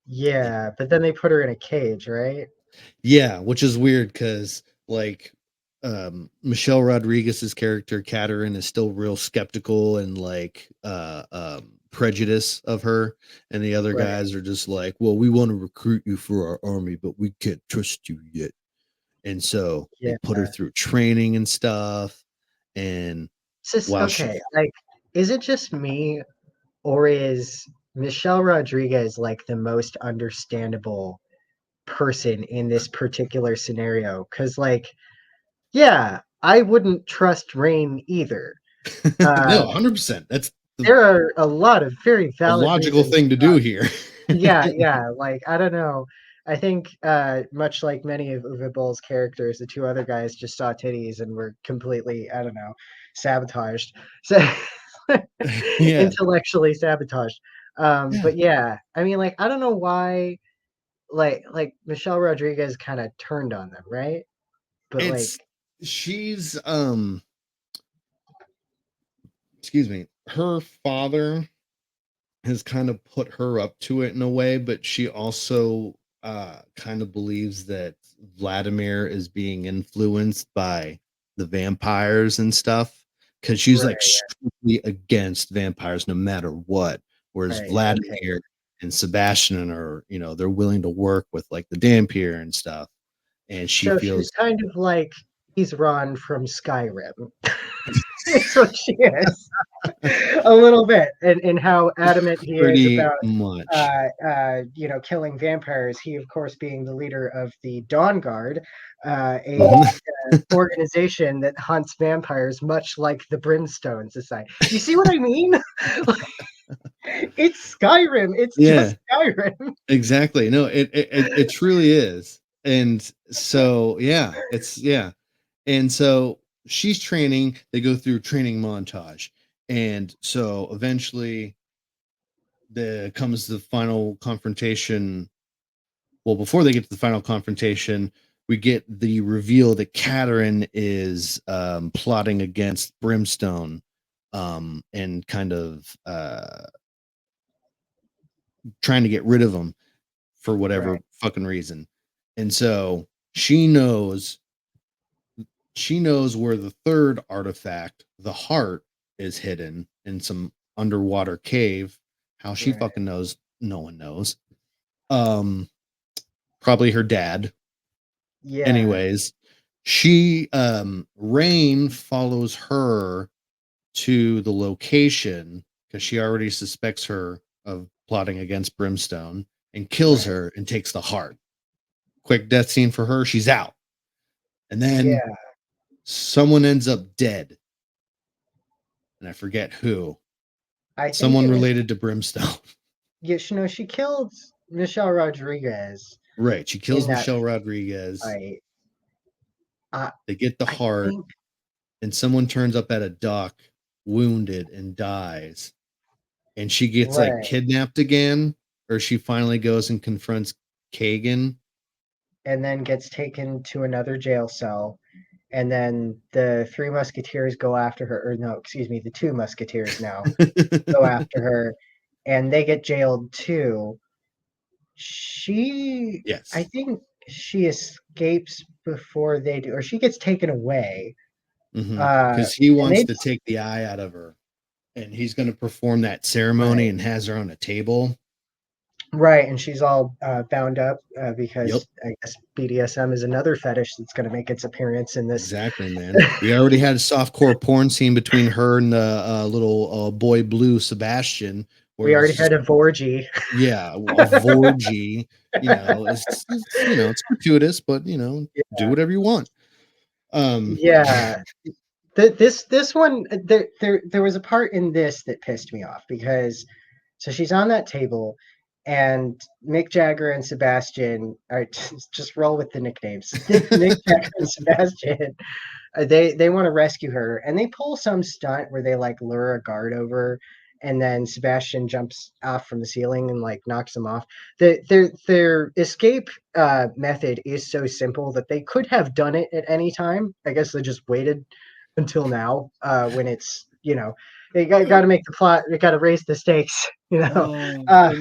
Yeah, but then they put her in a cage, right? Yeah, which is weird because like Michelle Rodriguez's character Katerin is still real skeptical and like prejudice of her, and the other Right. guys are just like, well, we want to recruit you for our army, but we can't trust you yet. And so they Yeah. put her through training and stuff. And while Okay, like, is it just me, or is Michelle Rodriguez like the most understandable person in this particular scenario? Because, like, yeah, I wouldn't trust Rain either. no, 100%. That's There are a lot of very a valid logical reasons. thing to do here. Yeah, like, I don't know. I think, much like many of Uwe Boll's characters, the two other guys just saw titties and were completely, I don't know, sabotaged. So Yeah. intellectually sabotaged. Yeah. But yeah, I mean, like, I don't know why, like Michelle Rodriguez kind of turned on them, right? But like, It's she's excuse me, her father has kind of put her up to it in a way, but she also kind of believes that Vladimir is being influenced by the vampires and stuff because she's like right, strictly against vampires no matter what. Whereas right, okay. Vladimir and Sebastian are, they're willing to work with like the Dampier and stuff. And she So she's feels kind of like he's Ron from Skyrim. It's what she is. A little bit, and how adamant he is pretty about much. killing vampires. He, of course, being the leader of the Dawn Guard, a Mhm. organization that hunts vampires, much like the Brimstone Society. You see what I mean? It's Skyrim. It's Yeah. just Skyrim. Exactly. No, it truly is. And so yeah. And so she's training, they go through training montage. And so eventually the comes the final confrontation. Well, before they get to the final confrontation, we get the reveal that Katerin is plotting against Brimstone and kind of trying to get rid of him for whatever Right. fucking reason. And so she knows where the third artifact, the heart, is hidden in some underwater cave. How she Right. fucking knows, no one knows. Um, Probably her dad. Yeah. Anyways, she Rain follows her to the location because she already suspects her of plotting against Brimstone and kills Right. her and takes the heart. Quick death scene for her. She's out. And then Yeah. someone ends up dead. And I forget who. I think Someone it was. related to Brimstone. Yeah, she killed Michelle Rodriguez Right. She in kills that Michelle Rodriguez. fight. Uh, They get the I heart, think and someone turns up at a dock wounded and dies. And she gets like right, kidnapped again, or she finally goes and confronts Kagan. and then gets taken to another jail cell, and then the Three Musketeers go after her, or no, excuse me, the Two Musketeers now go after her, and they get jailed too. She, I Yes. think she escapes before they do, or she gets taken away. Because he And wants they to take the eye out of her, and he's going to perform that ceremony right, and has her on a table. right, and she's all bound up Yep. because I guess BDSM is another fetish that's going to make its appearance in this. Exactly, man. We already had a softcore porn scene between her and the little boy blue Sebastian, We where already it's had just a Vorgy. yeah, a vorgy. It's gratuitous, but do whatever you want. Yeah, this one there was a part in this that pissed me off because so she's on that table and Mick Jagger and Sebastian are just roll with the nicknames. Mick Jagger and Sebastian, they want to rescue her and they pull some stunt where they like lure a guard over and then Sebastian jumps off from the ceiling and like knocks them off. Their escape method is so simple that they could have done it at any time. I guess they just waited until now when it's they got to make the plot. They got to raise the stakes. Oh, Uh,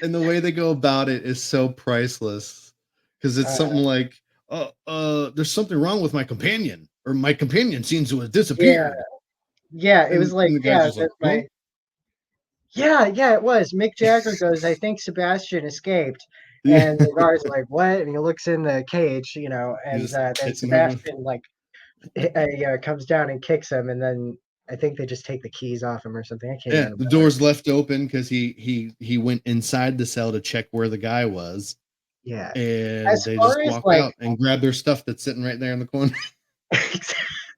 and the way they go about it is so priceless because it's uh, something like, there's something wrong with my companion, or my companion seems to have yeah, disappeared, yeah. It was like and the guy's just that like, huh? my. Yeah, it was. Mick Jagger goes, I think Sebastian escaped. And the guards are like, "What?" And he looks in the cage, You and just then hitting him. Sebastian comes down and kicks him, and then I think they just take the keys off him or something. I can't even Yeah, the remember. door's left open because he went inside the cell to check where the guy was, Yeah. and As they just far as walk like, out and grab their stuff that's sitting right there in the corner.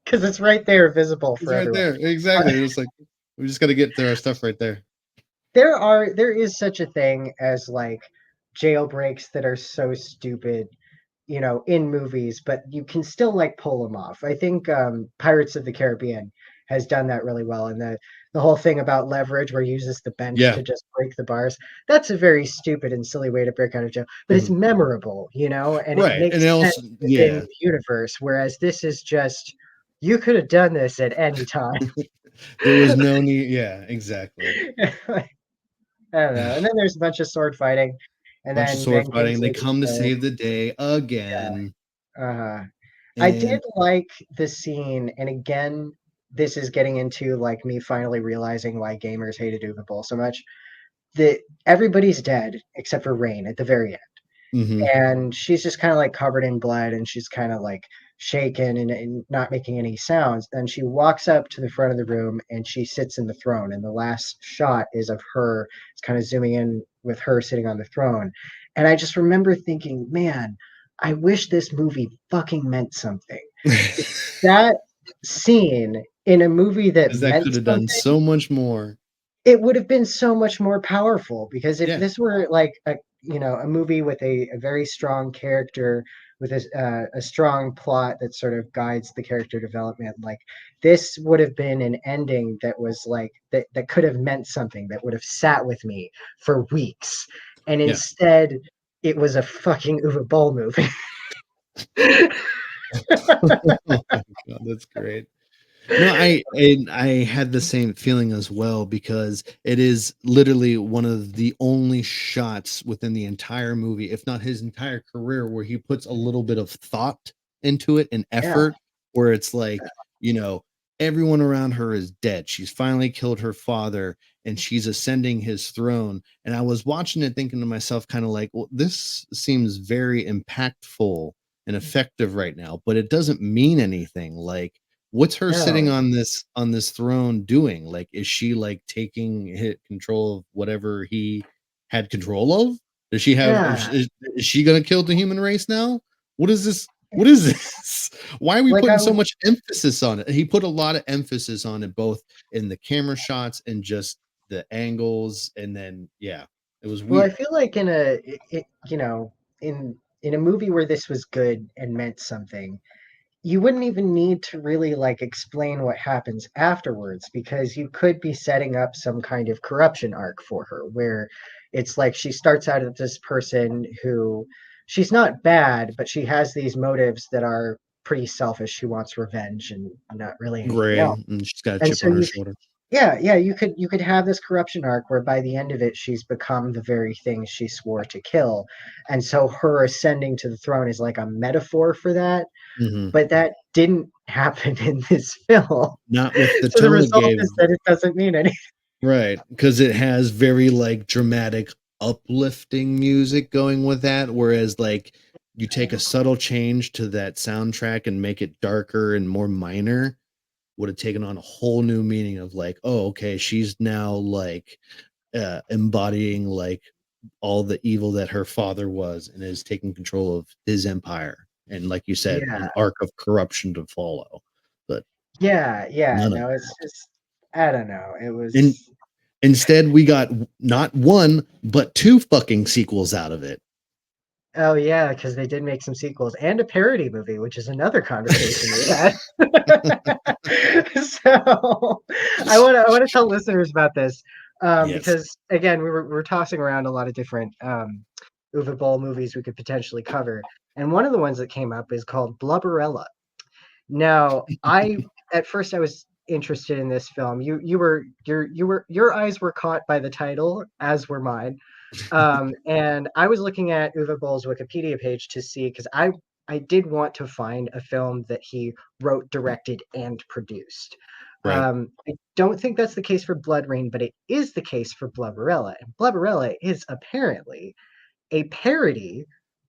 because it's right there, visible It's for right everyone. there. Exactly. They're just like, we just got to get to our stuff right there. There is such a thing as like jailbreaks that are so stupid, in movies, but you can still like pull them off. I think Pirates of the Caribbean has done that really well, and the whole thing about leverage where he uses the bench Yeah. to just break the bars. That's a very stupid and silly way to break out of jail, but it's Mhm. memorable, and it Right. And makes it sense also, within yeah, the universe. Whereas this is just you could have done this at any time. there was no need. Yeah, exactly. I don't know. And then there's a bunch of sword fighting, and Bunch of then sword Ben fighting. They Kingsley gets come to killed. save the day again. Uh-huh. I did And like the scene, and again, this is getting into like me finally realizing why gamers hated Uwe Boll so much. That everybody's dead except for Rain at the very end. mhm, And she's just kind of like covered in blood, and she's kind of like shaken and not making any sounds. And she walks up to the front of the room and she sits in the throne. And the last shot is of her. It's kind of zooming in with her sitting on the throne. And I just remember thinking, man, I wish this movie fucking meant something. That scene in a movie that because that meant could have done something, so much more. it would have been so much more powerful, because if Yeah. this were like a movie with a very strong character with a strong plot that sort of guides the character development, like this would have been an ending that was like that could have meant something, that would have sat with me for weeks. And Yeah. instead it was a fucking Uwe Boll movie. Oh my god, that's great. No, I had the same feeling as well because it is literally one of the only shots within the entire movie, if not his entire career, where he puts a little bit of thought into it and Yeah, effort, where it's like, you know, everyone around her is dead. She's finally killed her father and she's ascending his throne. And I was watching it thinking to myself, kind of like, well, this seems very impactful and effective right now, but it doesn't mean anything. Like, what's her sitting no, on this throne doing? Like, is she like taking hit control of whatever he had control of? Does she have yeah, is she gonna kill the human race now? What is this? What is this? Why are we like putting I so was much emphasis on it? He put a lot of emphasis on it, both in the camera shots and just the angles, and then yeah, it was Well, I weird. feel like in in a movie where this was good and meant something, you wouldn't even need to really like explain what happens afterwards, because you could be setting up some kind of corruption arc for her where it's like she starts out as this person who she's not bad, but she has these motives that are pretty selfish. She wants revenge and not really anything else. Gray, and she's got a And chip so on her shoulder. yeah, you could have this corruption arc where by the end of it she's become the very thing she swore to kill. And so her ascending to the throne is like a metaphor for that, Mhm. but that didn't happen in this film. Not with the So the tone it result gave. is that it doesn't mean anything. Right, because it has very, like, dramatic, uplifting music going with that, whereas, like, you take a subtle change to that soundtrack and make it darker and more minor, would have taken on a whole new meaning of, like, "Oh, okay, she's now, like, embodying, like, all the evil that her father was and is taking control of his empire," and like you said, Yeah, an arc of corruption to follow, but yeah. none of No, that. it's just I don't know. It And was instead, we got not 1, but 2 fucking sequels out of it. oh yeah, because they did make some sequels and a parody movie, which is another conversation we had. So I wanna tell listeners about this, Yes. because again we were tossing around a lot of different Uwe Boll movies we could potentially cover, and one of the ones that came up is called Blubberella. Now, at first I was interested in this film. Your eyes were caught by the title, as were mine. And I was looking at Uwe Boll's Wikipedia page to see, because I did want to find a film that he wrote, directed, and produced. Right. I don't think that's the case for BloodRayne, but it is the case for Blubberella. And Blubberella is apparently a parody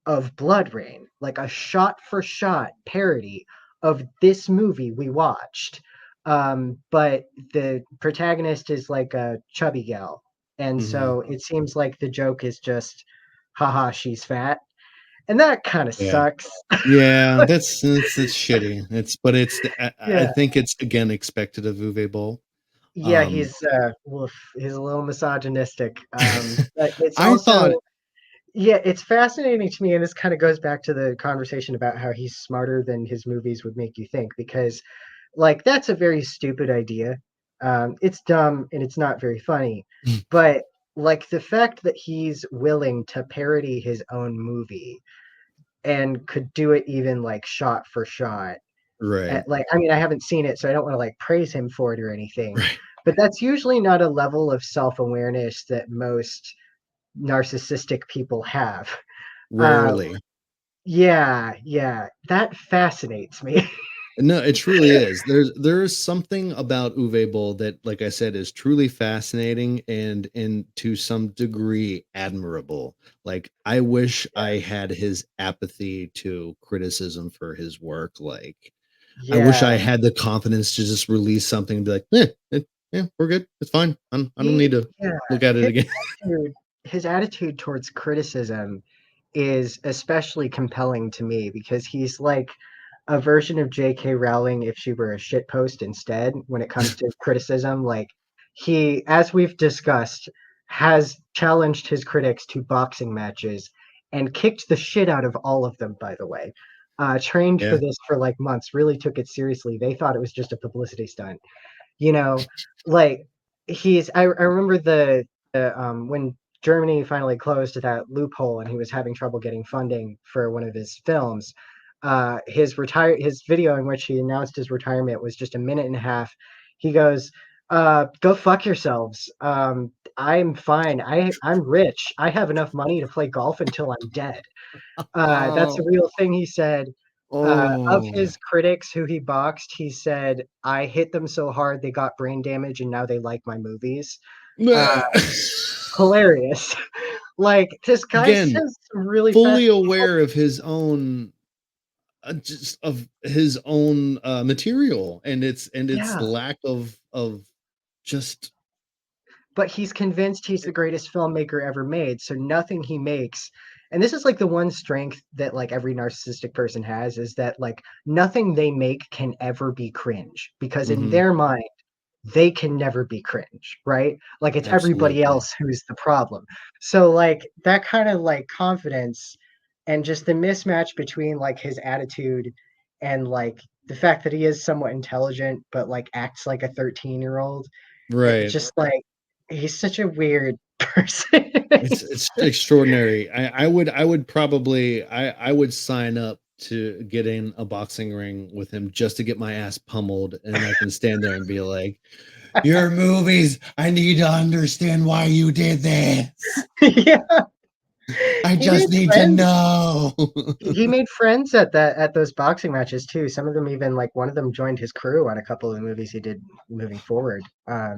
of BloodRayne, like a shot-for-shot parody of this movie we watched. But the protagonist is like a chubby gal, and Mhm. so it seems like the joke is just, haha, she's fat. And that kind of Yeah. sucks. Yeah, that's shitty. I Yeah. think it's again expected of Uwe Boll. Yeah, Um, he's a little misogynistic. But it's I thought, also, yeah, it's fascinating to me, and this kind of goes back to the conversation about how he's smarter than his movies would make you think, because like that's a very stupid idea. It's dumb and it's not very funny, but like the fact that he's willing to parody his own movie and could do it even like shot for shot. right, Like, I mean, I haven't seen it, so I don't want to like praise him for it or anything. right, But that's usually not a level of self-awareness that most narcissistic people have. Um, rarely. yeah, yeah, that fascinates me. No, it truly is. There is something about Uwe Boll that, like I said, is truly fascinating and to some degree admirable. Like I wish I had his apathy to criticism for his work. Like I wish I Yeah, had the confidence to just release something and be like, yeah, we're good. It's fine. I don't need he, to yeah, look at it his again. his attitude towards criticism is especially compelling to me because he's like a version of J.K. Rowling if she were a shitpost instead when it comes to criticism. Like he, as we've discussed, has challenged his critics to boxing matches and kicked the shit out of all of them, by the way. Trained for Yeah, this for like months, really took it seriously. They thought it was just a publicity stunt. You know, like I remember when Germany finally closed that loophole and he was having trouble getting funding for one of his films. His video in which he announced his retirement was just a minute and a half. He goes, go fuck yourselves. I'm fine. I'm rich. I have enough money to play golf until I'm dead. That's a Oh, real thing he said. Of oh. his critics who he boxed, he said, I hit them so hard they got brain damage and now they like my movies. Uh, Hilarious. Like, this guy Again, says some really fully fast. aware of his own just of his own material and its Yeah. lack of just But he's convinced he's the greatest filmmaker ever made. So nothing he makes, and this is like the one strength that like every narcissistic person has, is that like nothing they make can ever be cringe because in Mhm, their mind they can never be cringe, right? Like it's everybody absolutely. else who's the problem. So like that kind of like confidence and just the mismatch between like his attitude and like the fact that he is somewhat intelligent but like acts like a 13-year-old, it Right. just like he's such a weird person. It's extraordinary. I would probably I would sign up to get in a boxing ring with him just to get my ass pummeled, and I can stand there and be like, "Your movies, I need to understand why you did this. Yeah, I he made just need to friends. know." He made friends at those boxing matches too. Some of them even like one of them joined his crew on a couple of the movies he did moving forward.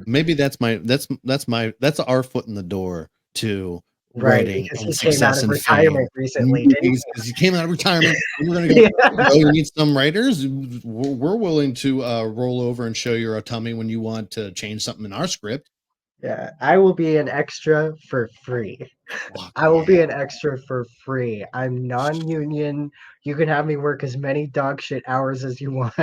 Maybe that's our foot in the door to Right, writing because and he came out success of and fame retirement and recently, didn't movies because you came out of retirement and we're gonna go, he? "Hey, bro, you need some writers? We're willing to roll over and show your tummy when you want to change something in our script." Yeah, I will be an extra for free. Fuck I will be yeah. an extra for free. I'm non-union. You can have me work as many dog shit hours as you want.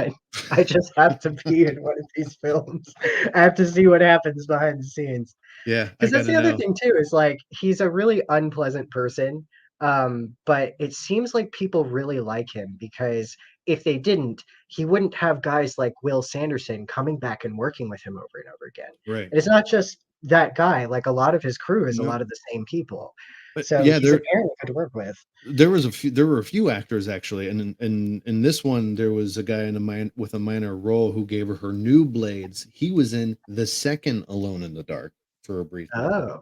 I just have to be in one of these films. I have to see what happens behind the scenes. Yeah, I Because that's gotta the other know. thing too, is like he's a really unpleasant person. But it seems like people really like him because if they didn't, he wouldn't have guys like Will Sanderson coming back and working with him over and over again. Right. And it's not just that guy, like a lot of his crew is a Nope. lot of the same people. But So yeah, he's apparently good to work with. there were a few actors actually, and in this one there was a guy with a minor role who gave her new blades. He was in the second Alone in the Dark for a brief moment, Oh,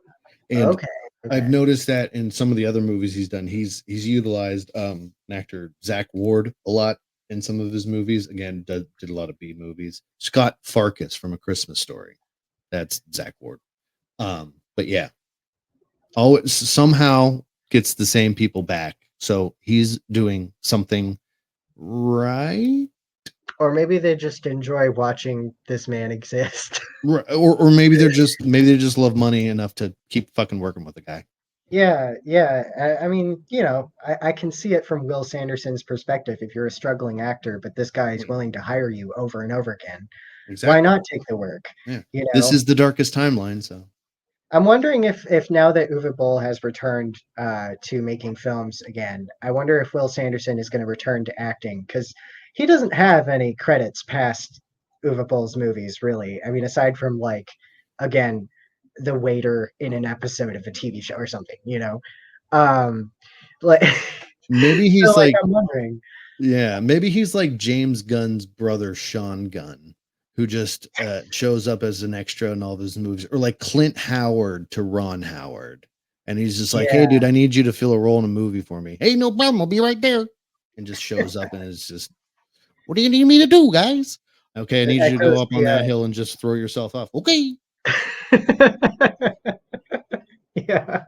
and okay. I've Okay. noticed that in some of the other movies he's done, he's utilized an actor Zach Ward a lot in some of his movies. Again, did a lot of B movies. Scott Farkas from A Christmas Story, that's Zach Ward. But yeah, always somehow. gets the same people back. So he's doing something right. Or maybe they just enjoy watching this man exist. Or maybe they just love money enough to keep fucking working with the guy. Yeah, yeah. I mean, I can see it from Will Sanderson's perspective. If you're a struggling actor, but this guy is willing to hire you over and over again, why Exactly. not take the work? Yeah. You This know, is the darkest timeline, so I'm wondering if now that Uwe Boll has returned to making films again, I wonder if Will Sanderson is going to return to acting because he doesn't have any credits past Uwe Boll's movies, really. I mean, aside from like, again, the waiter in an episode of a TV show or something, um, like maybe so he's like like, I'm wondering. yeah, maybe he's like James Gunn's brother, Sean Gunn, who just shows up as an extra in all of his movies, or like Clint Howard to Ron Howard. And he's just like, hey, Yeah, dude, I need you to fill a role in a movie for me. Hey, no problem. I'll be right there. And just shows up and is just, what do you need me to do, guys? Okay, I it need you to go echoes up on that hill and just throw yourself off. Okay. the yeah,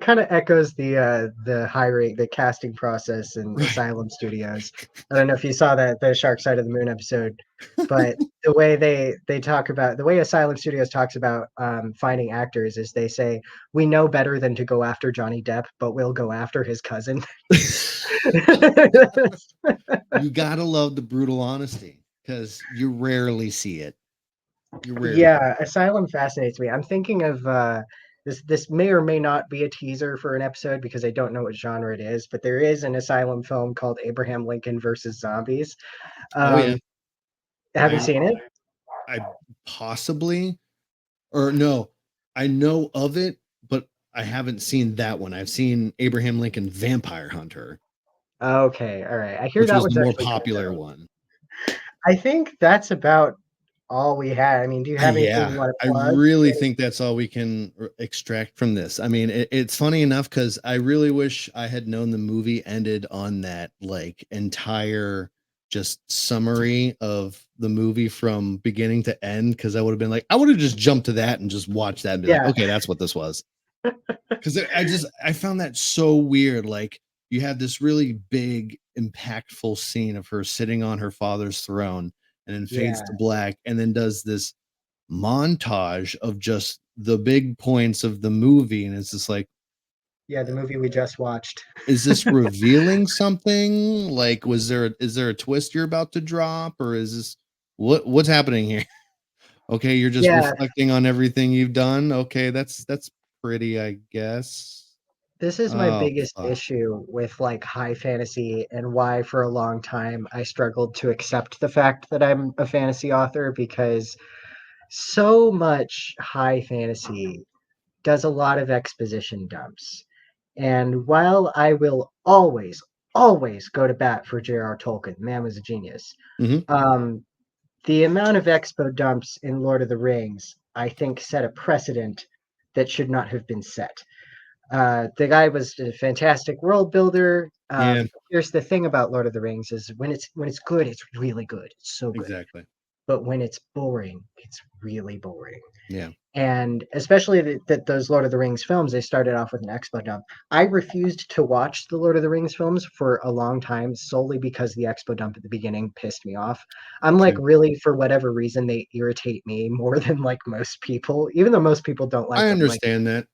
kind of echoes the hiring, the casting process in Right. Asylum Studios. I don't know if you saw that the Shark Side of the Moon episode, but the way they talk about the way Asylum Studios talks about finding actors is they say we know better than to go after Johnny Depp, but we'll go after his cousin. You gotta love the brutal honesty because you rarely see it. You rarely. Yeah, Asylum fascinates me. I'm thinking of this may or may not be a teaser for an episode because I don't know what genre it is, but there is an Asylum film called Abraham Lincoln versus Zombies. Oh yeah, Have you I seen it? I possibly, or no, I know of it, but I haven't seen that one. I've seen Abraham Lincoln Vampire Hunter, Okay, all right. I hear which that was the one's more actually good popular though. one. I think that's about all we had. I mean, do you have anything Yeah, you want I to plug? really think that's all we can extract from this. I mean, it's funny enough because I really wish I had known the movie ended on that like entire just summary of the movie from beginning to end. Because I would have been like, I would have just jumped to that and just watched that and be like, Yeah, okay, that's what this was. Because I found that so weird. Like you had this really big, impactful scene of her sitting on her father's throne and then fades yeah, to black and then does this montage of just the big points of the movie. And it's just like, yeah. The movie we just watched. is this revealing something? Like, is there a twist you're about to drop? Or is this what's happening here? Okay, you're just Yeah, reflecting on everything you've done. Okay, that's pretty, I guess. this is my Oh biggest fuck. issue with like high fantasy and why for a long time I struggled to accept the fact that I'm a fantasy author because so much high fantasy does a lot of exposition dumps. And while I will always go to bat for J.R.R. Tolkien, the man was a genius. Hmm. Um, the amount of expo dumps in Lord of the Rings, I think, set a precedent that should not have been set. The guy was a fantastic world builder. Yeah, Here's the thing about Lord of the Rings is when it's good, it's really good. It's so good. exactly. But when it's boring, it's really boring. Yeah. And especially that those Lord of the Rings films, they started off with an expo dump. I refused to watch the Lord of the Rings films for a long time solely because the expo dump at the beginning pissed me off. I'm like, Same. really, for whatever reason, they irritate me more than like most people, even though most people don't like I them. Like, understand that.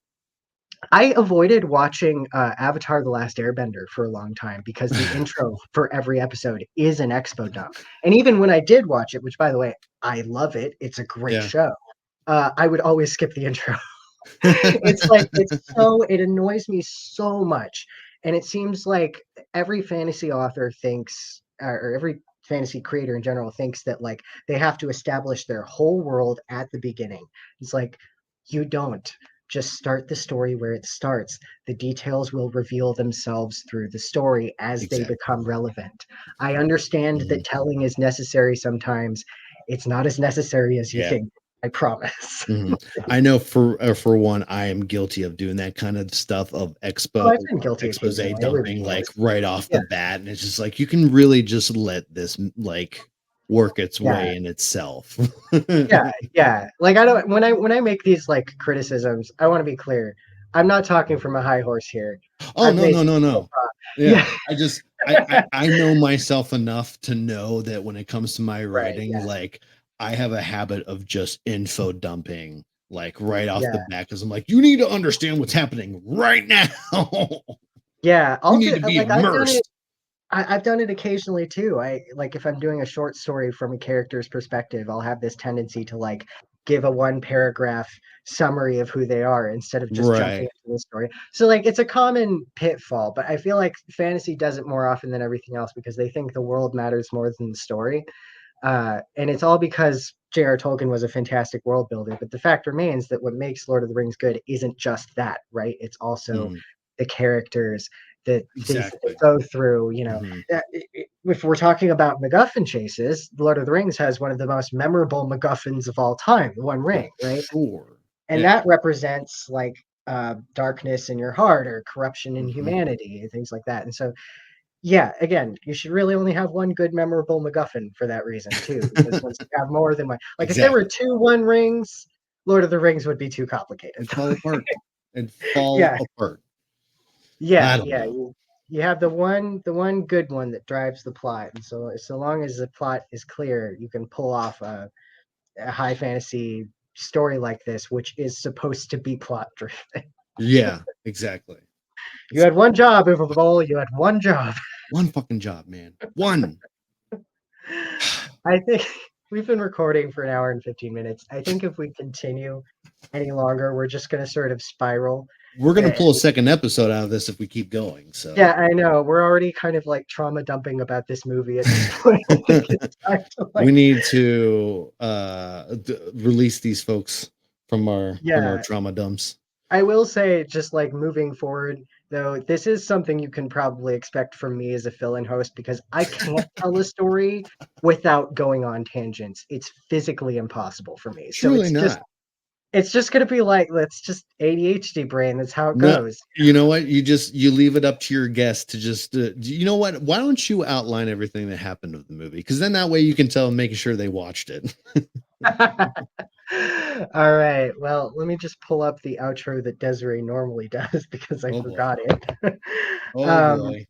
I avoided watching Avatar: The Last Airbender for a long time because the intro for every episode is an expo dump. And even when I did watch it, which by the way, I love it, it's a great Yeah. show. I would always skip the intro. It's like it annoys me so much. And it seems like every fantasy author thinks or every fantasy creator in general thinks that like they have to establish their whole world at the beginning. It's like you don't. Just start the story where it starts. The details will reveal themselves through the story as they Exactly. become relevant. I understand Mhm. that telling is necessary sometimes. It's not as necessary as you Yeah. think. I promise. Mhm. I know for one, I am guilty of doing that kind of stuff of Oh, I've been guilty expose occasionally. dumping Everybody like has. right off Yeah, the bat, and it's just like you can really just let this like work its yeah, way in itself. yeah, yeah. Like I don't when I make these like criticisms, I want to be clear. I'm not talking from a high horse here. Oh, I've no, made no, no, no. yeah. Yeah, I know myself enough to know that when it comes to my Right. writing, Yeah. like I have a habit of just info dumping, like right off the Yeah. bat, because I'm like, you need to understand what's happening right now. Yeah. You I'll need do to be like I've done it. immersed. I've done it occasionally too. I like if I'm doing a short story from a character's perspective, I'll have this tendency to like give a one paragraph summary of who they are instead of just jumping Right. into the story. So like it's a common pitfall, but I feel like fantasy does it more often than everything else because they think the world matters more than the story. And it's all because J.R. Tolkien was a fantastic world builder. But the fact remains that what makes Lord of the Rings good isn't just that, right? It's also Mhm. the characters, the things that they Exactly. go through. You know, Mhm. if we're talking about MacGuffin chases, Lord of the Rings has one of the most memorable MacGuffins of all time, the One For Ring, right? sure. And Yeah. that represents like darkness in your heart or corruption in Mhm. humanity and things like that. And so yeah, again, you should really only have one good memorable MacGuffin for that reason too, because once you have more than one, like if there were Exactly. two One Rings, Lord of the Rings would be too complicated. It'd fall apart. It'd fall Yeah, apart. yeah, I don't yeah. know. You have the one good one that drives the plot, and so long as the plot is clear, you can pull off a high fantasy story like this, which is supposed to be plot driven. Yeah, exactly. You It's had one job, Uwe Boll. You had one job. one fucking job, man. One. I think we've been recording for an hour and 15 minutes. I think if we continue any longer, we're just going to sort of spiral. We're gonna Uh, pull a second episode out of this if we keep going. So yeah, I know. We're already kind of like trauma dumping about this movie at this point. I think it's time to we like, need to release these folks from our yeah. trauma dumps. I will say, just like moving forward, though, this is something you can probably expect from me as a fill-in host because I can't tell a story without going on tangents. It's physically impossible for me. So Surely not. it's just gonna be like, let's just ADHD brain. That's how it No, goes. you know what? You leave it up to your guests to just you know what? Why don't you outline everything that happened of the movie? Because then that way you can tell them, making sure they watched it. All right. Well, let me just pull up the outro that Desiree normally does because I Oh boy. forgot it. Oh um, boy.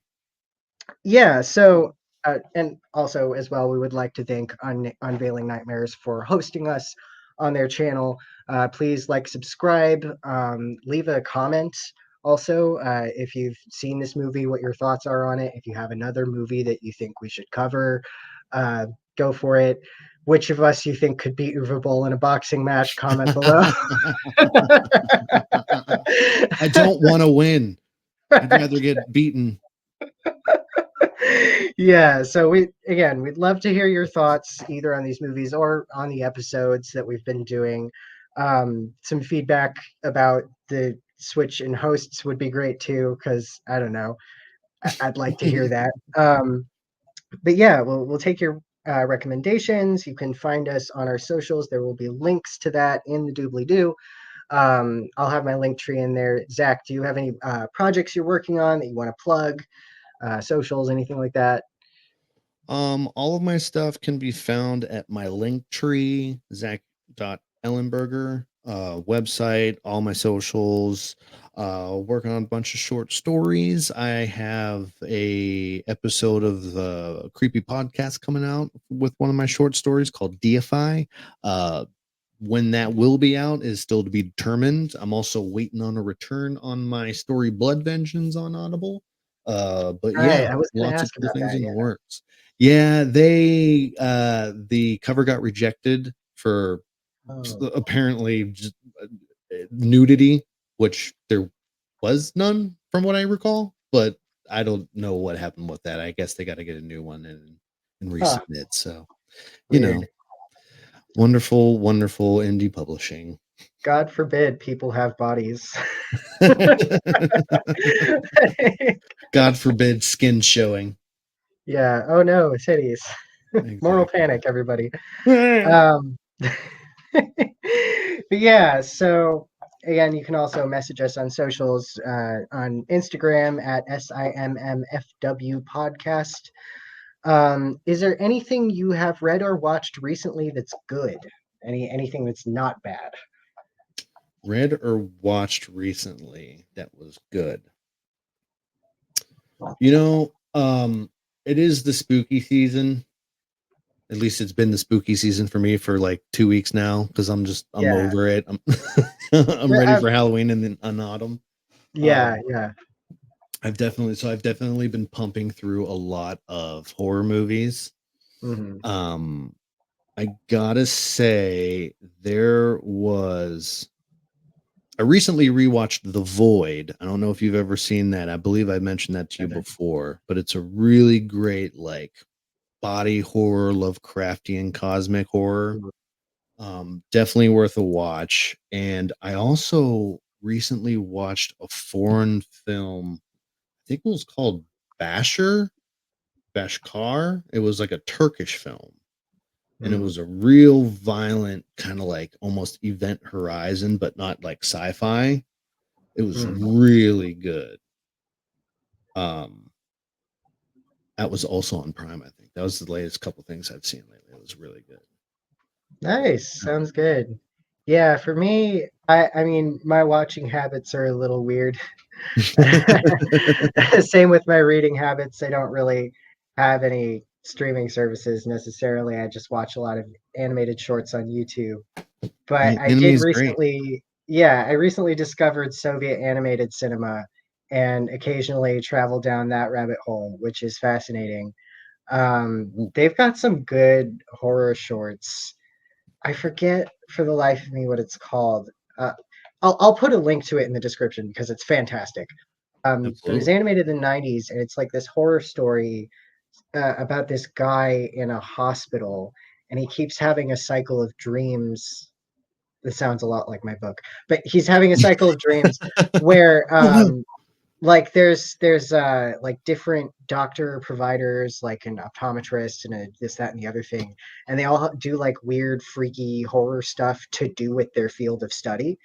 yeah. So, and also as well, we would like to thank Unveiling Nightmares for hosting us on their channel. Please like, subscribe, leave a comment. Also, if you've seen this movie, what your thoughts are on it. If you have another movie that you think we should cover, uh, go for it. Which of us you think could beat Uwe Boll in a boxing match? Comment below. I don't want to win. I'd rather get beaten. Yeah, so we'd love to hear your thoughts either on these movies or on the episodes that we've been doing. Some feedback about the switch in hosts would be great too, because I don't know, I'd like to hear that. But yeah, we'll take your recommendations. You can find us on our socials. There will be links to that in the doobly doo. I'll have my link tree in there. Zach, do you have any projects you're working on that you want to plug? Socials, anything like that? All of my stuff can be found at my link tree, Zach.Ellenberger, website, all my socials, working on a bunch of short stories. I have a episode of the creepy podcast coming out with one of my short stories called Deify. When that will be out is still to be determined. I'm also waiting on a return on my story Blood Vengeance on Audible. But Right, yeah, I was going to lots of ask cool about things that. in the Yeah. works. Yeah, they the cover got rejected for Oh, apparently just nudity, which there was none from what I recall, but I don't know what happened with that. I guess they got to get a new one and huh. resubmit. So, you know, Weird. wonderful, wonderful indie publishing. God forbid people have bodies. God forbid skin showing. Yeah. Oh no, cities. Moral Exactly. panic, everybody. Um, but yeah, so again, you can also message us on socials on Instagram at SIMMFW podcast. Is there anything you have read or watched recently that's good? Anything that's not bad? read or watched recently that was good? You know, it is the spooky season. At least it's been the spooky season for me for like 2 weeks now because I'm Yeah. over it. I'm I'm ready Yeah. for Halloween and then on autumn. Yeah. Um, Yeah. I've definitely been pumping through a lot of horror movies. Hmm. Um, I gotta say, I recently rewatched The Void. I don't know if you've ever seen that. I believe I mentioned that to you before, but it's a really great like body horror, Lovecraftian cosmic horror. Definitely worth a watch. And I also recently watched a foreign film. I think it was called Bashkar. It was like a Turkish film. And it Mm. was a real violent kind of like almost Event Horizon, but not like sci-fi. It was Mm. really good. Um, that was also on Prime, I think. That was the latest couple things I've seen lately. It was really good. Nice. Sounds good. Yeah, for me, I mean, my watching habits are a little weird. Same with my reading habits. I don't really have any streaming services necessarily. I just watch a lot of animated shorts on YouTube. But I Anime did is great. recently, yeah, I recently discovered Soviet animated cinema and occasionally travel down that rabbit hole, which is fascinating. Ooh, They've got some good horror shorts. I forget for the life of me what it's called. Uh, I'll put a link to it in the description because it's fantastic. But it was absolutely. animated in the 90s, and it's like this horror story about this guy in a hospital, and he keeps having a cycle of dreams. This sounds a lot like my book, but he's having a cycle of dreams where like there's like different doctor providers, like an optometrist and a this that and the other thing, and they all do like weird freaky horror stuff to do with their field of study.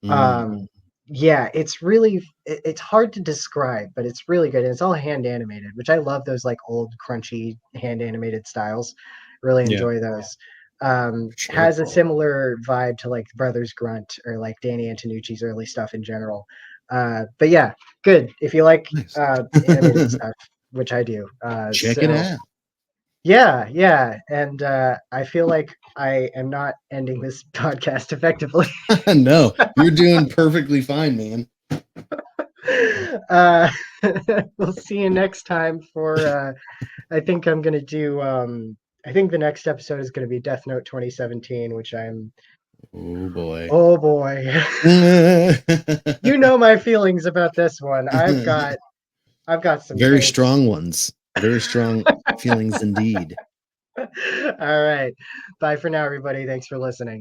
Mm, um yeah, it's really it's hard to describe, but it's really good, and it's all hand animated, which I love. Those like old crunchy hand animated styles, really yeah, enjoy those. for sure. Has a similar vibe to like Brothers Grunt or like Danny Antonucci's early stuff in general. But yeah, good if you like Nice. animated stuff, which I do. Check it So out. yeah, yeah, and I feel like I am not ending this podcast effectively. No, you're doing perfectly fine, man. uh, we'll see you next time for I think I'm gonna do I think the next episode is gonna be Death Note 2017, which I'm Oh boy. oh boy. You know my feelings about this one. I've got some Very takes. strong ones. Very strong feelings indeed. All right. Bye for now, everybody. Thanks for listening.